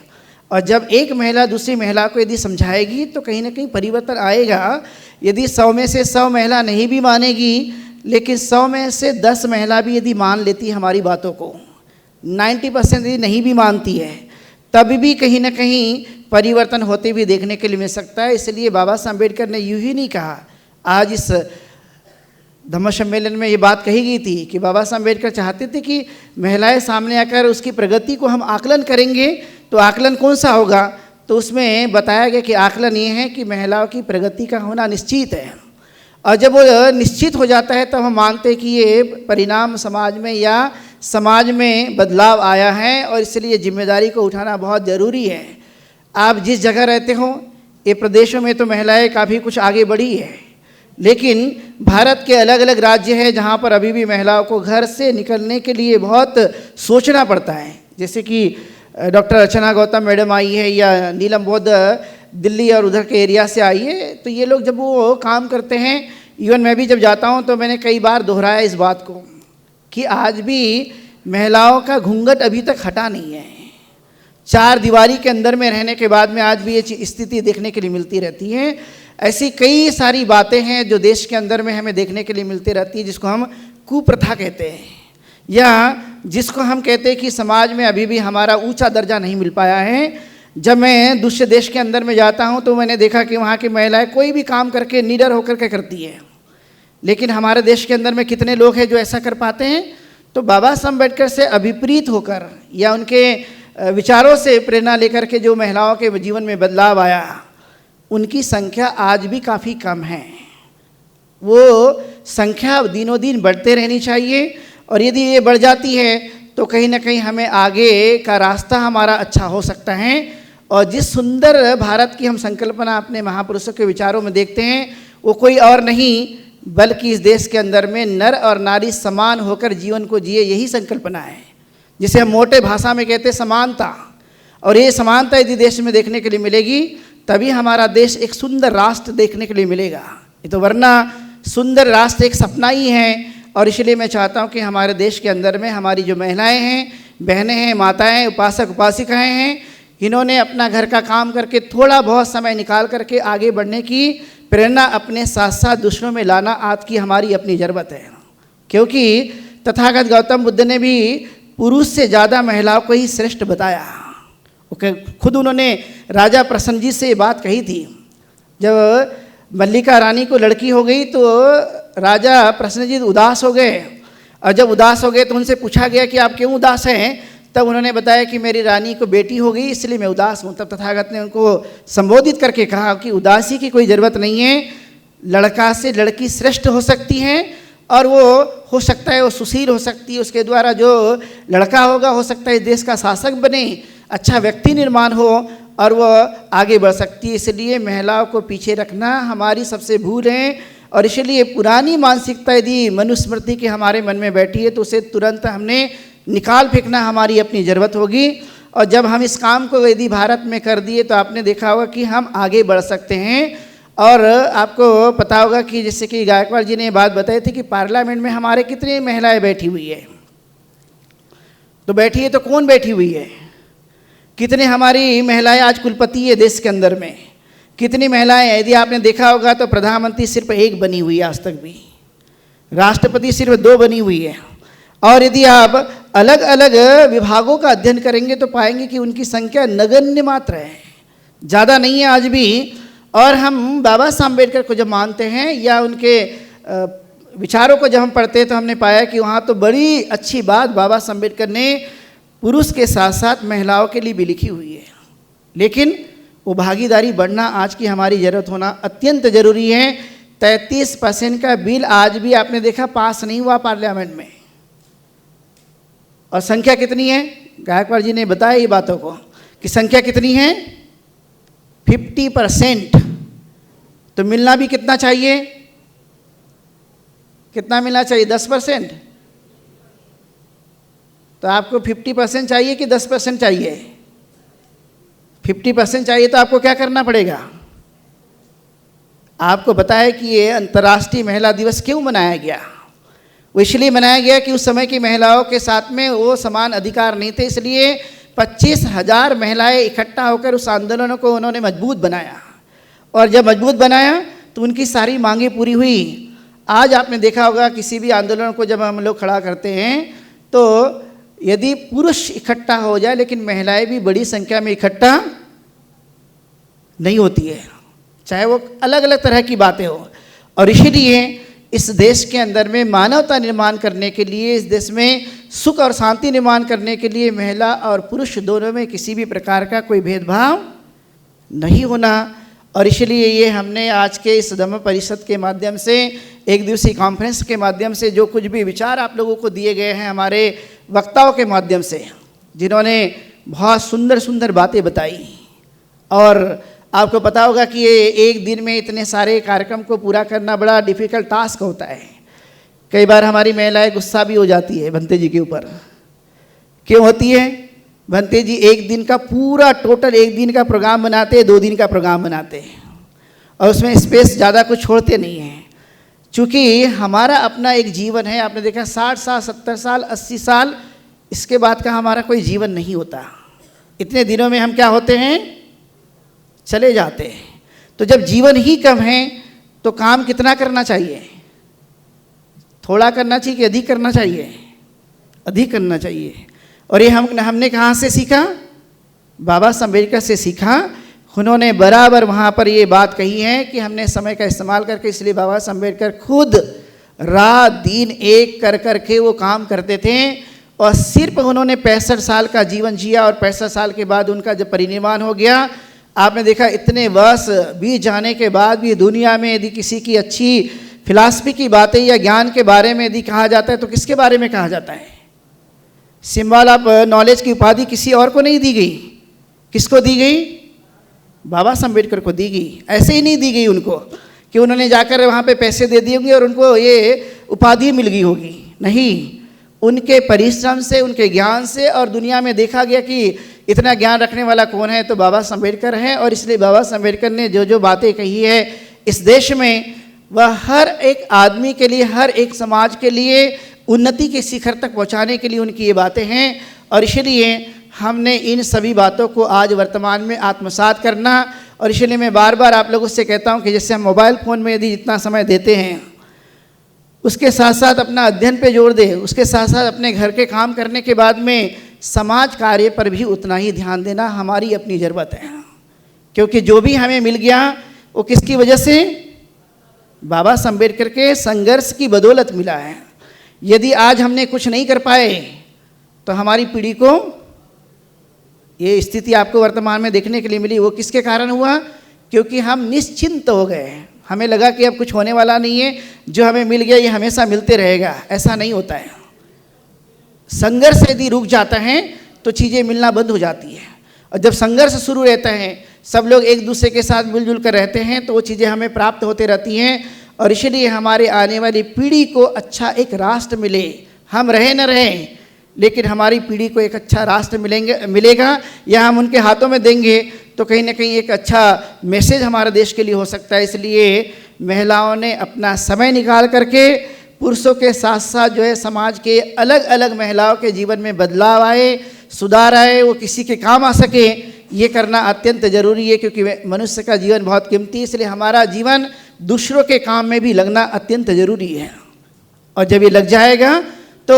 और जब एक महिला दूसरी महिला को यदि समझाएगी तो कहीं ना कहीं परिवर्तन आएगा। यदि 100 में से 100 महिला नहीं भी मानेगी, लेकिन 100 में से 10 महिला भी यदि मान लेती है हमारी बातों को, 90% यदि नहीं भी मानती है, तब भी कहीं ना कहीं परिवर्तन होते हुए देखने के लिए मिल सकता है। इसलिए बाबा साहब अम्बेडकर ने यूँ ही नहीं कहा, आज इस धम्म सम्मेलन में ये बात कही गई थी कि बाबा साहब अम्बेडकर चाहते थे कि महिलाएं सामने आकर उसकी प्रगति को हम आकलन करेंगे। तो आकलन कौन सा होगा? तो उसमें बताया गया कि आकलन ये है कि महिलाओं की प्रगति का होना निश्चित है, और जब वो निश्चित हो जाता है तब हम मानते हैं कि ये परिणाम समाज में या समाज में बदलाव आया है, और इसलिए जिम्मेदारी को उठाना बहुत ज़रूरी है। आप जिस जगह रहते हो, ये प्रदेशों में तो महिलाएं काफ़ी कुछ आगे बढ़ी है, लेकिन भारत के अलग अलग राज्य हैं जहाँ पर अभी भी महिलाओं को घर से निकलने के लिए बहुत सोचना पड़ता है। जैसे कि डॉक्टर अर्चना गौतम मैडम आई है, या नीलम बौद्ध दिल्ली और उधर के एरिया से आई है। तो ये लोग जब वो काम करते हैं, इवन मैं भी जब जाता हूँ तो मैंने कई बार दोहराया इस बात को कि आज भी महिलाओं का घूंघट अभी तक हटा नहीं है। 4 दीवारी के अंदर में रहने के बाद में आज भी ये स्थिति देखने के लिए मिलती रहती है। ऐसी कई सारी बातें हैं जो देश के अंदर में हमें देखने के लिए मिलती रहती है, जिसको हम कुप्रथा कहते हैं, या जिसको हम कहते हैं कि समाज में अभी भी हमारा ऊंचा दर्जा नहीं मिल पाया है। जब मैं दूसरे देश के अंदर में जाता हूं तो मैंने देखा कि वहाँ की महिलाएं कोई भी काम करके निडर होकर के करती है, लेकिन हमारे देश के अंदर में कितने लोग हैं जो ऐसा कर पाते हैं? तो बाबा साहब अम्बेडकर से अभिप्रीत होकर या उनके विचारों से प्रेरणा लेकर के जो महिलाओं के जीवन में बदलाव आया, उनकी संख्या आज भी काफ़ी कम है। वो संख्या दिनों दिन बढ़ते रहनी चाहिए, और यदि ये बढ़ जाती है तो कहीं ना कहीं हमें आगे का रास्ता हमारा अच्छा हो सकता है। और जिस सुंदर भारत की हम संकल्पना अपने महापुरुषों के विचारों में देखते हैं, वो कोई और नहीं बल्कि इस देश के अंदर में नर और नारी समान होकर जीवन को जिए, यही संकल्पना है, जिसे हम मोटे भाषा में कहते हैं समानता। और ये समानता यदि देश में देखने के लिए मिलेगी तभी हमारा देश एक सुंदर राष्ट्र देखने के लिए मिलेगा। ये तो वरना सुंदर राष्ट्र एक सपना ही है। और इसलिए मैं चाहता हूँ कि हमारे देश के अंदर में हमारी जो महिलाएं हैं, बहनें हैं, माताएं, उपासक उपासिकाएं हैं, इन्होंने अपना घर का काम करके थोड़ा बहुत समय निकाल करके आगे बढ़ने की प्रेरणा अपने साथ साथ दूसरों में लाना आज की हमारी अपनी ज़रूरत है। क्योंकि तथागत गौतम बुद्ध ने भी पुरुष से ज़्यादा महिलाओं को ही श्रेष्ठ बताया। खुद उन्होंने राजा प्रसन्नजीत से ये बात कही थी। जब मल्लिका रानी को लड़की हो गई तो राजा प्रसन्नजीत उदास हो गए, और जब उदास हो गए तो उनसे पूछा गया कि आप क्यों उदास हैं? तब उन्होंने बताया कि मेरी रानी को बेटी हो गई इसलिए मैं उदास हूँ। तब तथागत ने उनको संबोधित करके कहा कि उदासी की कोई ज़रूरत नहीं है, लड़का से लड़की श्रेष्ठ हो सकती है, और वो हो सकता है वो सुशील हो सकती है, उसके द्वारा जो लड़का होगा हो सकता है इस देश का शासक बने, अच्छा व्यक्ति निर्माण हो, और वो आगे बढ़ सकती है। इसलिए महिलाओं को पीछे रखना हमारी सबसे भूल है। और इसलिए पुरानी मानसिकता यदि मनुस्मृति के हमारे मन में बैठी है तो उसे तुरंत हमने निकाल फेंकना हमारी अपनी ज़रूरत होगी। और जब हम इस काम को यदि भारत में कर दिए तो आपने देखा होगा कि हम आगे बढ़ सकते हैं। और आपको पता होगा कि जैसे कि गायकवाड़ जी ने बात बताई थी कि पार्लियामेंट में हमारे कितनी महिलाएं बैठी हुई है, तो बैठी है तो कौन बैठी हुई है? कितने हमारी महिलाएं आज कुलपति है देश के अंदर में, कितनी महिलाएं? यदि आपने देखा होगा तो प्रधानमंत्री सिर्फ एक बनी हुई है आज तक भी, राष्ट्रपति सिर्फ 2 बनी हुई है। और यदि आप अलग अलग विभागों का अध्ययन करेंगे तो पाएंगे कि उनकी संख्या नगण्य मात्र है, ज़्यादा नहीं है आज भी। और हम बाबा साहब अम्बेडकर को जब मानते हैं या उनके विचारों को जब हम पढ़ते हैं तो हमने पाया कि वहाँ तो बड़ी अच्छी बात बाबा साहब अम्बेडकर ने पुरुष के साथ साथ महिलाओं के लिए भी लिखी हुई है। लेकिन वो भागीदारी बढ़ना आज की हमारी ज़रूरत होना अत्यंत ज़रूरी है। 33% का बिल आज भी आपने देखा पास नहीं हुआ पार्लियामेंट में। और संख्या कितनी है? गायकवाड़ जी ने बताया ये बातों को कि संख्या कितनी है? 50%। तो मिलना भी कितना चाहिए? कितना मिलना चाहिए? 10%। तो आपको 50% चाहिए कि 10% चाहिए? 50% चाहिए तो आपको क्या करना पड़ेगा? आपको पता है कि ये अंतर्राष्ट्रीय महिला दिवस क्यों मनाया गया? वो इसलिए मनाया गया कि उस समय की महिलाओं के साथ में वो समान अधिकार नहीं थे, इसलिए 25,000 महिलाएं इकट्ठा होकर उस आंदोलन को उन्होंने मजबूत बनाया। और जब मजबूत बनाया तो उनकी सारी मांगें पूरी हुई। आज आपने देखा होगा किसी भी आंदोलन को जब हम लोग खड़ा करते हैं तो यदि पुरुष इकट्ठा हो जाए लेकिन महिलाएं भी बड़ी संख्या में इकट्ठा नहीं होती है, चाहे वो अलग अलग तरह की बातें हो। और इसीलिए इस देश के अंदर में मानवता निर्माण करने के लिए, इस देश में सुख और शांति निर्माण करने के लिए महिला और पुरुष दोनों में किसी भी प्रकार का कोई भेदभाव नहीं होना। और इसलिए ये हमने आज के इस धम्म परिषद के माध्यम से, एक दिवसीय कॉन्फ्रेंस के माध्यम से जो कुछ भी विचार आप लोगों को दिए गए हैं हमारे वक्ताओं के माध्यम से, जिन्होंने बहुत सुंदर सुंदर बातें बताई। और आपको पता होगा कि ये एक दिन में इतने सारे कार्यक्रम को पूरा करना बड़ा डिफ़िकल्ट टास्क होता है। कई बार हमारी महिलाएं गुस्सा भी हो जाती है भंते जी के ऊपर। क्यों होती है? भंते जी एक दिन का पूरा टोटल एक दिन का प्रोग्राम बनाते हैं, 2 दिन का प्रोग्राम बनाते हैं और उसमें स्पेस ज़्यादा कुछ छोड़ते नहीं हैं। चूँकि हमारा अपना एक जीवन है, आपने देखा 60 साल, 70 साल, 80 साल, इसके बाद का हमारा कोई जीवन नहीं होता। इतने दिनों में हम क्या होते हैं? चले जाते हैं। तो जब जीवन ही कम है तो काम कितना करना चाहिए? थोड़ा करना चाहिए कि अधिक करना चाहिए? अधिक करना चाहिए। और ये हमने कहाँ से सीखा? बाबा साहब अम्बेडकर से सीखा। उन्होंने बराबर वहाँ पर ये बात कही है कि हमने समय का इस्तेमाल करके, इसलिए बाबा साहब अम्बेडकर खुद रात दिन एक कर करके वो काम करते थे। और सिर्फ उन्होंने 65 साल का जीवन जिया और 65 साल के बाद उनका जब परिनिर्वाण हो गया, आपने देखा इतने वर्ष बीत जाने के बाद भी दुनिया में यदि किसी की अच्छी फिलॉसफी की बातें या ज्ञान के बारे में यदि कहा जाता है तो किसके बारे में कहा जाता है? सिंबल ऑफ नॉलेज की उपाधि किसी और को नहीं दी गई। किसको दी गई? बाबा साहब अम्बेडकर को दी गई। ऐसे ही नहीं दी गई उनको कि उन्होंने जाकर वहाँ पे पैसे दे दिए होंगे और उनको ये उपाधि मिल गई होगी। नहीं, उनके परिश्रम से, उनके ज्ञान से, और दुनिया में देखा गया कि इतना ज्ञान रखने वाला कौन है तो बाबा साहब अम्बेडकर हैं। और इसलिए बाबा साहब अम्बेडकर ने जो जो बातें कही है इस देश में, वह हर एक आदमी के लिए, हर एक समाज के लिए उन्नति के शिखर तक पहुंचाने के लिए उनकी ये बातें हैं। और इसलिए हमने इन सभी बातों को आज वर्तमान में आत्मसात करना। और इसलिए मैं बार बार आप लोगों से कहता हूँ कि जैसे हम मोबाइल फ़ोन में यदि जितना समय देते हैं उसके साथ साथ अपना अध्ययन पे जोर दें, उसके साथ साथ अपने घर के काम करने के बाद में समाज कार्य पर भी उतना ही ध्यान देना हमारी अपनी ज़रूरत है। क्योंकि जो भी हमें मिल गया वो किसकी वजह से? बाबा साहब अम्बेडकर के संघर्ष की बदौलत मिला है। यदि आज हमने कुछ नहीं कर पाए तो हमारी पीढ़ी को ये स्थिति आपको वर्तमान में देखने के लिए मिली। वो किसके कारण हुआ? क्योंकि हम निश्चिंत हो गए। हमें लगा कि अब कुछ होने वाला नहीं है, जो हमें मिल गया ये हमेशा मिलते रहेगा। ऐसा नहीं होता है। संघर्ष यदि रुक जाता है तो चीज़ें मिलना बंद हो जाती है। और जब संघर्ष शुरू रहता है, सब लोग एक दूसरे के साथ मिलजुल कर रहते हैं, तो वो चीज़ें हमें प्राप्त होते रहती हैं। और इसलिए हमारे आने वाली पीढ़ी को अच्छा एक राष्ट्र मिले। हम रहे न रहें, लेकिन हमारी पीढ़ी को एक अच्छा राष्ट्र मिलेगा या हम उनके हाथों में देंगे तो कहीं ना कहीं एक अच्छा मैसेज हमारे देश के लिए हो सकता है। इसलिए महिलाओं ने अपना समय निकाल करके पुरुषों के साथ साथ जो है समाज के अलग अलग महिलाओं के जीवन में बदलाव आए, सुधार आए, वो किसी के काम आ सके, ये करना अत्यंत ज़रूरी है। क्योंकि मनुष्य का जीवन बहुत कीमती है, इसलिए हमारा जीवन दूसरों के काम में भी लगना अत्यंत ज़रूरी है। और जब ये लग जाएगा तो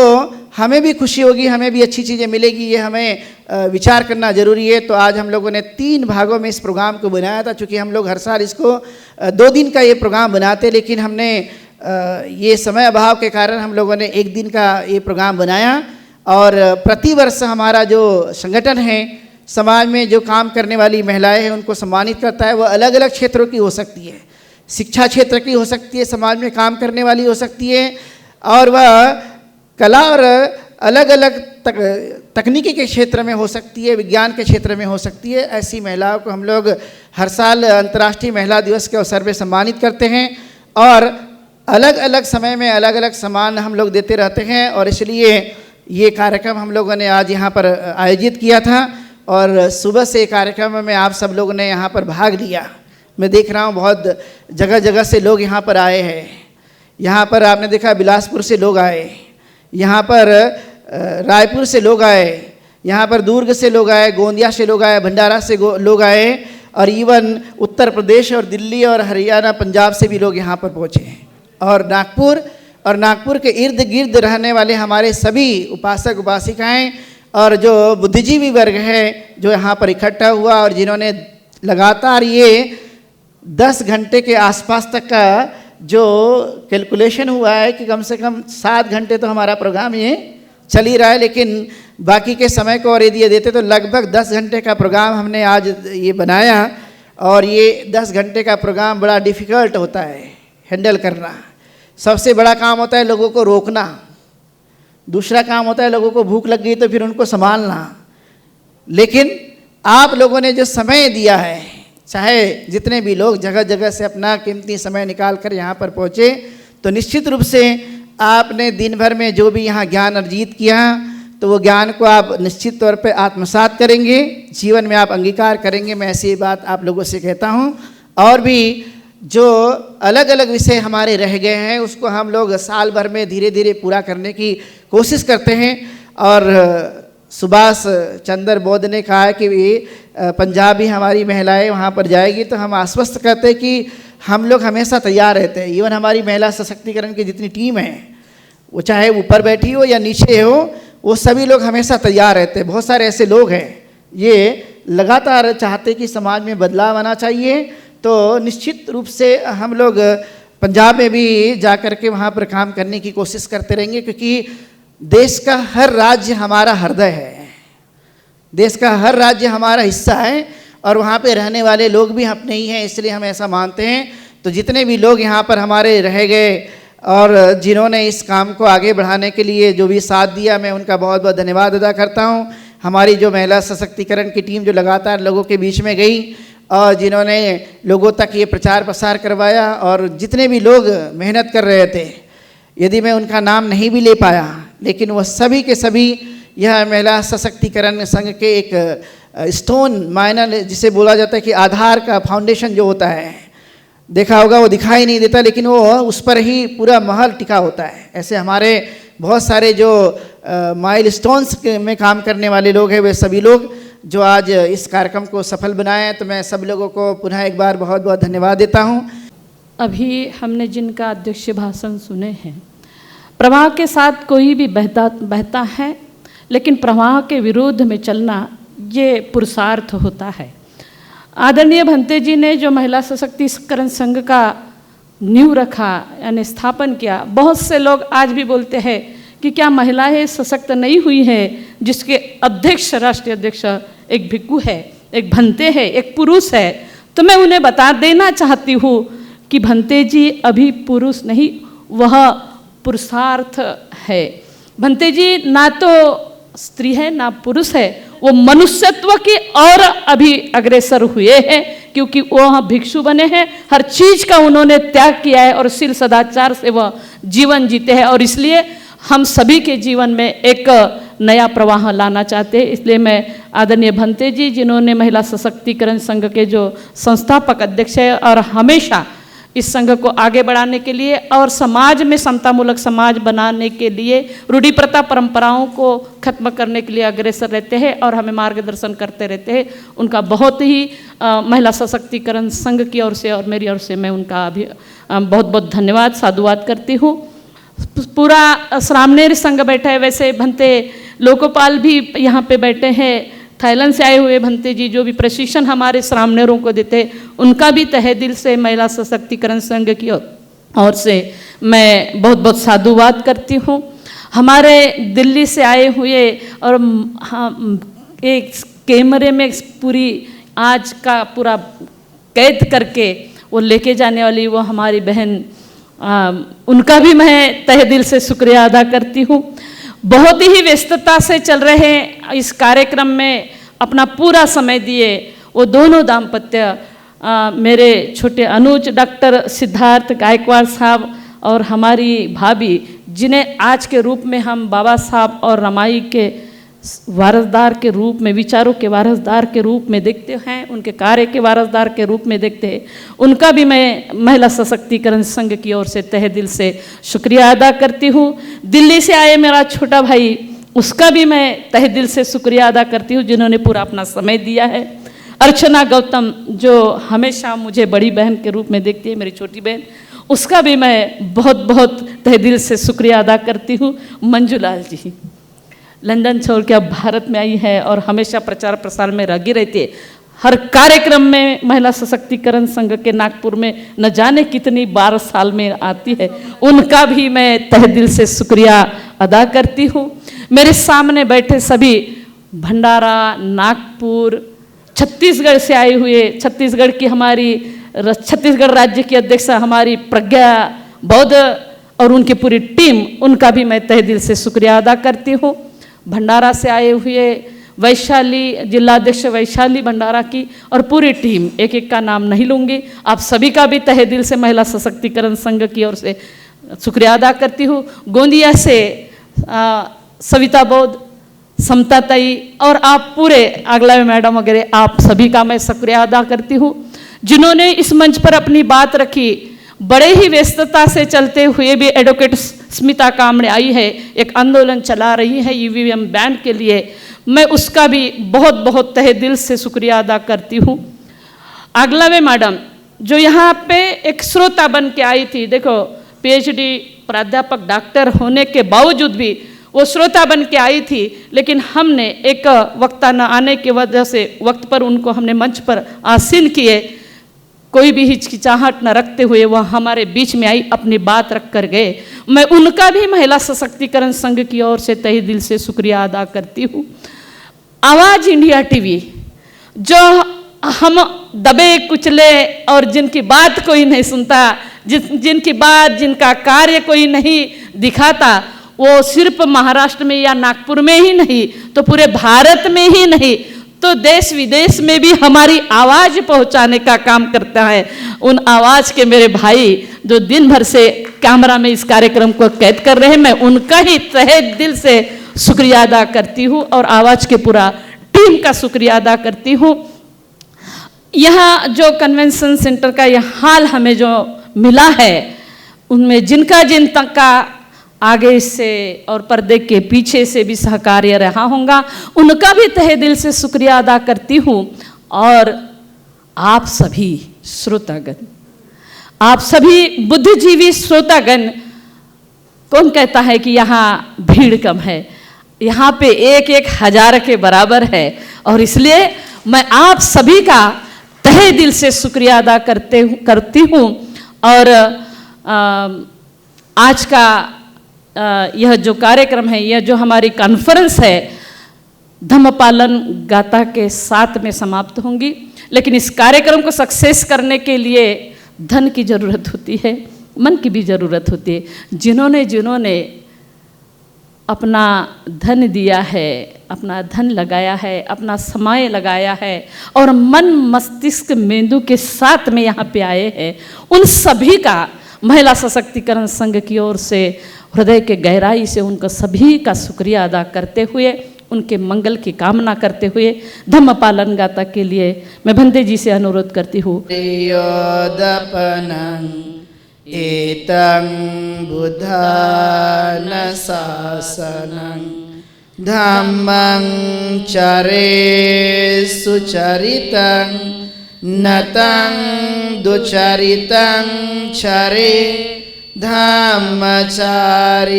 हमें भी खुशी होगी, हमें भी अच्छी चीज़ें मिलेगी, ये हमें विचार करना ज़रूरी है। तो आज हम लोगों ने 3 भागों में इस प्रोग्राम को बनाया था। चूँकि हम लोग हर साल इसको 2 दिन का ये प्रोग्राम बनाते, लेकिन हमने ये समय अभाव के कारण हम लोगों ने 1 दिन का ये प्रोग्राम बनाया। और प्रतिवर्ष हमारा जो संगठन है समाज में जो काम करने वाली महिलाएं हैं उनको सम्मानित करता है। वह अलग अलग क्षेत्रों की हो सकती है, शिक्षा क्षेत्र की हो सकती है, समाज में काम करने वाली हो सकती है, और वह कला और अलग अलग तकनीकी के क्षेत्र में हो सकती है, विज्ञान के क्षेत्र में हो सकती है। ऐसी महिलाओं को हम लोग हर साल अंतर्राष्ट्रीय महिला दिवस के अवसर पर सम्मानित करते हैं और अलग अलग समय में अलग अलग सम्मान हम लोग देते रहते हैं। और इसलिए ये कार्यक्रम हम लोगों ने आज यहाँ पर आयोजित किया था और सुबह से कार्यक्रम में आप सब लोगों ने यहाँ पर भाग लिया। मैं देख रहा हूँ बहुत जगह जगह से लोग यहाँ पर आए हैं। यहाँ पर आपने देखा बिलासपुर से लोग आए, यहाँ पर रायपुर से लोग आए, यहाँ पर दुर्ग से लोग आए, गोंदिया से लोग आए, भंडारा से लोग आए, और इवन उत्तर प्रदेश और दिल्ली और हरियाणा पंजाब से भी लोग यहाँ पर पहुँचे। और नागपुर के इर्द गिर्द रहने वाले हमारे सभी उपासक उपासिकाएं और जो बुद्धिजीवी वर्ग है जो यहाँ पर इकट्ठा हुआ और जिन्होंने लगातार ये 10 घंटे के आसपास तक का जो कैलकुलेशन हुआ है कि कम से कम 7 घंटे तो हमारा प्रोग्राम ये चल ही रहा है, लेकिन बाकी के समय को और यदि ये देते तो लगभग 10 घंटे का प्रोग्राम हमने आज ये बनाया। और ये 10 घंटे का प्रोग्राम बड़ा डिफ़िकल्ट होता है हैंडल करना। सबसे बड़ा काम होता है लोगों को रोकना, दूसरा काम होता है लोगों को भूख लग गई तो फिर उनको संभालना। लेकिन आप लोगों ने जो समय दिया है, चाहे जितने भी लोग जगह जगह से अपना कीमती समय निकाल कर यहाँ पर पहुँचे, तो निश्चित रूप से आपने दिन भर में जो भी यहाँ ज्ञान अर्जित किया तो वो ज्ञान को आप निश्चित तौर पे आत्मसात करेंगे, जीवन में आप अंगीकार करेंगे। मैं ऐसी बात आप लोगों से कहता हूँ। और भी जो अलग अलग विषय हमारे रह गए हैं उसको हम लोग साल भर में धीरे धीरे पूरा करने की कोशिश करते हैं। और सुभाष चंद्र बोस ने कहा है कि पंजाब भी हमारी महिलाएं वहाँ पर जाएगी, तो हम आश्वस्त करते हैं कि हम लोग हमेशा तैयार रहते हैं। इवन हमारी महिला सशक्तिकरण की जितनी टीम है, वो चाहे ऊपर बैठी हो या नीचे हो, वो सभी लोग हमेशा तैयार रहते हैं। बहुत सारे ऐसे लोग हैं ये लगातार चाहते कि समाज में बदलाव आना चाहिए। तो निश्चित रूप से हम लोग पंजाब में भी जा कर के वहाँ पर काम करने की कोशिश करते रहेंगे, क्योंकि देश का हर राज्य हमारा हृदय है, देश का हर राज्य हमारा हिस्सा है और वहाँ पे रहने वाले लोग भी अपने ही हैं, इसलिए हम ऐसा मानते हैं। तो जितने भी लोग यहाँ पर हमारे रह गए और जिन्होंने इस काम को आगे बढ़ाने के लिए जो भी साथ दिया, मैं उनका बहुत बहुत धन्यवाद अदा करता हूँ। हमारी जो महिला सशक्तिकरण की टीम जो लगातार लोगों के बीच में गई और जिन्होंने लोगों तक ये प्रचार प्रसार करवाया, और जितने भी लोग मेहनत कर रहे थे, यदि मैं उनका नाम नहीं भी ले पाया, लेकिन वह सभी के सभी यह महिला सशक्तिकरण संघ के एक स्टोन माइनर, जिसे बोला जाता है कि आधार का फाउंडेशन जो होता है, देखा होगा वो दिखाई नहीं देता लेकिन वो उस पर ही पूरा महल टिका होता है। ऐसे हमारे बहुत सारे जो माइलस्टोन्स में काम करने वाले लोग हैं, वे सभी लोग जो आज इस कार्यक्रम को सफल बनाए हैं, तो मैं सब लोगों को पुनः एक बार बहुत बहुत धन्यवाद देता हूँ। अभी हमने जिनका अध्यक्ष भाषण सुने हैं, प्रवाह के साथ कोई भी बहता है, लेकिन प्रवाह के विरुद्ध में चलना ये पुरुषार्थ होता है। आदरणीय भंते जी ने जो महिला सशक्तिकरण संघ का नींव रखा यानी स्थापन किया, बहुत से लोग आज भी बोलते हैं कि क्या महिलाएं सशक्त नहीं हुई हैं, जिसके अध्यक्ष राष्ट्रीय अध्यक्ष एक भिक्खू है, एक भंते है, एक पुरुष है। तो मैं उन्हें बता देना चाहती हूँ कि भंते जी अभी पुरुष नहीं, वह पुरुषार्थ है। भंते जी ना तो स्त्री है ना पुरुष है, वो मनुष्यत्व की और अभी अग्रसर हुए हैं, क्योंकि वह भिक्षु बने हैं। हर चीज का उन्होंने त्याग किया है और शील सदाचार से वह जीवन जीते हैं। और इसलिए हम सभी के जीवन में एक नया प्रवाह लाना चाहते हैं। इसलिए मैं आदरणीय भंते जी, जिन्होंने महिला सशक्तिकरण संघ के जो संस्थापक अध्यक्ष है और हमेशा इस संघ को आगे बढ़ाने के लिए और समाज में समतामूलक समाज बनाने के लिए, रूढ़ि प्रथा परंपराओं को खत्म करने के लिए अग्रसर रहते हैं और हमें मार्गदर्शन करते रहते हैं, उनका बहुत ही महिला सशक्तिकरण संघ की ओर से और मेरी ओर से मैं उनका भी बहुत बहुत धन्यवाद साधुवाद करती हूँ। पूरा श्रामणेर संघ बैठा है, वैसे भंते लोकोपाल भी यहाँ पे बैठे हैं, थाईलैंड से आए हुए भंते जी जो भी प्रशिक्षण हमारे श्रामणेरों को देते, उनका भी तहे दिल से महिला सशक्तिकरण संघ की ओर से मैं बहुत बहुत साधुवाद करती हूँ। हमारे दिल्ली से आए हुए और एक कैमरे में पूरी आज का पूरा कैद करके वो लेके जाने वाली वो हमारी बहन, उनका भी मैं तहे दिल से शुक्रिया अदा करती हूँ। बहुत ही व्यस्तता से चल रहे इस कार्यक्रम में अपना पूरा समय दिए वो दोनों दाम्पत्य, मेरे छोटे अनुज डॉक्टर सिद्धार्थ गायकवाड़ साहब और हमारी भाभी, जिन्हें आज के रूप में हम बाबा साहब और रमाई के वारसदार के रूप में, विचारों के वारसदार के रूप में देखते हैं, उनके कार्य के वारसदार के रूप में देखते हैं, उनका भी मैं महिला सशक्तिकरण संघ की ओर से तहे दिल से शुक्रिया अदा करती हूँ। दिल्ली से आए मेरा छोटा भाई, उसका भी मैं तहे दिल से शुक्रिया अदा करती हूँ, जिन्होंने पूरा अपना समय दिया है। अर्चना गौतम जो हमेशा मुझे बड़ी बहन के रूप में देखती है, मेरी छोटी बहन, उसका भी मैं बहुत बहुत तहे दिल से शुक्रिया अदा करती हूँ। मंजूलाल जी लंदन छोड़ के अब भारत में आई है और हमेशा प्रचार प्रसार में लगी रहती है, हर कार्यक्रम में महिला सशक्तिकरण संघ के नागपुर में न जाने कितनी बार साल में आती है, उनका भी मैं तहे दिल से शुक्रिया अदा करती हूँ। मेरे सामने बैठे सभी भंडारा, नागपुर, छत्तीसगढ़ से आए हुए, छत्तीसगढ़ की हमारी छत्तीसगढ़ राज्य की अध्यक्ष हमारी प्रज्ञा बौद्ध और उनकी पूरी टीम, उनका भी मैं तहे दिल से शुक्रिया अदा करती हूँ। भंडारा से आए हुए वैशाली जिलाध्यक्ष वैशाली भंडारा की और पूरी टीम, एक एक का नाम नहीं लूँगी, आप सभी का भी तहे दिल से महिला सशक्तिकरण संघ की ओर से शुक्रिया अदा करती हूँ। गोंदिया से सविता बौद्ध, समता ताई और आप पूरे अगला मैडम वगैरह, आप सभी का मैं शुक्रिया अदा करती हूँ, जिन्होंने इस मंच पर अपनी बात रखी। बड़े ही व्यस्तता से चलते हुए भी एडवोकेट स्मिता कामड़े आई है, एक आंदोलन चला रही है ईवीएम बैन के लिए, मैं उसका भी बहुत बहुत तहे दिल से शुक्रिया अदा करती हूँ। अगलावे मैडम जो यहाँ पे एक श्रोता बन के आई थी, देखो पीएचडी प्राध्यापक डॉक्टर होने के बावजूद भी वो श्रोता बन के आई थी, लेकिन हमने एक वक्ता न आने की वजह से वक्त पर उनको हमने मंच पर आसीन किए, कोई भी हिचकिचाहट न रखते हुए वह हमारे बीच में आई, अपनी बात रख कर गए। मैं उनका भी महिला सशक्तिकरण संघ की ओर से तहे दिल से शुक्रिया अदा करती हूँ। आवाज़ इंडिया टीवी जो हम दबे कुचले और जिनकी बात कोई नहीं सुनता, जिनकी बात जिनका कार्य कोई नहीं दिखाता, वो सिर्फ महाराष्ट्र में या नागपुर में ही नहीं तो पूरे भारत में ही नहीं तो देश विदेश में भी हमारी आवाज़ पहुंचाने का काम करता है। उन आवाज़ के मेरे भाई जो दिन भर से कैमरा में इस कार्यक्रम को कैद कर रहे हैं, मैं उनका ही तहे दिल से शुक्रिया अदा करती हूँ और आवाज़ के पूरा टीम का शुक्रिया अदा करती हूँ। यहाँ जो कन्वेंशन सेंटर का यह हाल हमें जो मिला है, उनमें जिनका जिनका आगे से और पर्दे के पीछे से भी सहकार्य रहा होगा, उनका भी तहे दिल से शुक्रिया अदा करती हूँ। और आप सभी श्रोतागण, आप सभी बुद्धिजीवी श्रोतागण, कौन कहता है कि यहाँ भीड़ कम है, यहाँ पे एक एक हजार के बराबर है, और इसलिए मैं आप सभी का तहे दिल से शुक्रिया अदा करती हूँ। और आज का यह जो कार्यक्रम है, यह जो हमारी कॉन्फ्रेंस है, धम्मपालन गाथा के साथ में समाप्त होंगी, लेकिन इस कार्यक्रम को सक्सेस करने के लिए धन की ज़रूरत होती है, मन की भी ज़रूरत होती है। जिन्होंने अपना धन दिया है, अपना धन लगाया है, अपना समय लगाया है और मन मस्तिष्क मेंदू के साथ में यहाँ पे आए हैं, उन सभी का महिला सशक्तिकरण संघ की ओर से हृदय के गहराई से उनका सभी का शुक्रिया अदा करते हुए, उनके मंगल की कामना करते हुए धम्म पालन गाथा के लिए मैं भंते जी से अनुरोध करती हूँ। योदपनं एतं बुद्धान शासनं धम्मं चरे सुचरितं नतं दुचरितं चरे धम्मचारी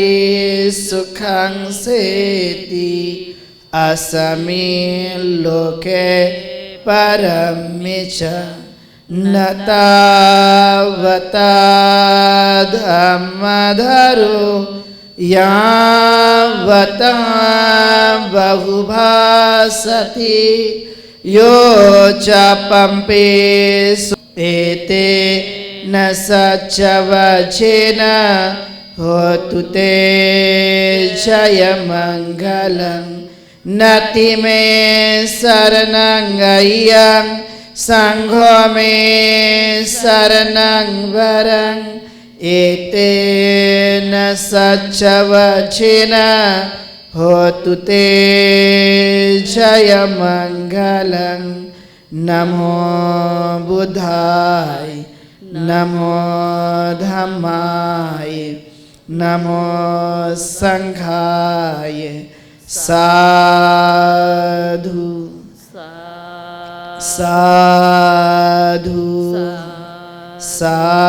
सुखं सेति असमी लोके परमिच न तावता धम्मधरो यावता बहुभासति यो च पंपेषु एते न सच्चवचेन होतु ते जयमङ्गलं नति मे शरणं अय्यं संघो मे शरणं वरं एतेन सच्चवचेन होतु ते जयमङ्गलं नमो बुद्धाय नमो धम्माय नमो संघाय साधु साधु साधु।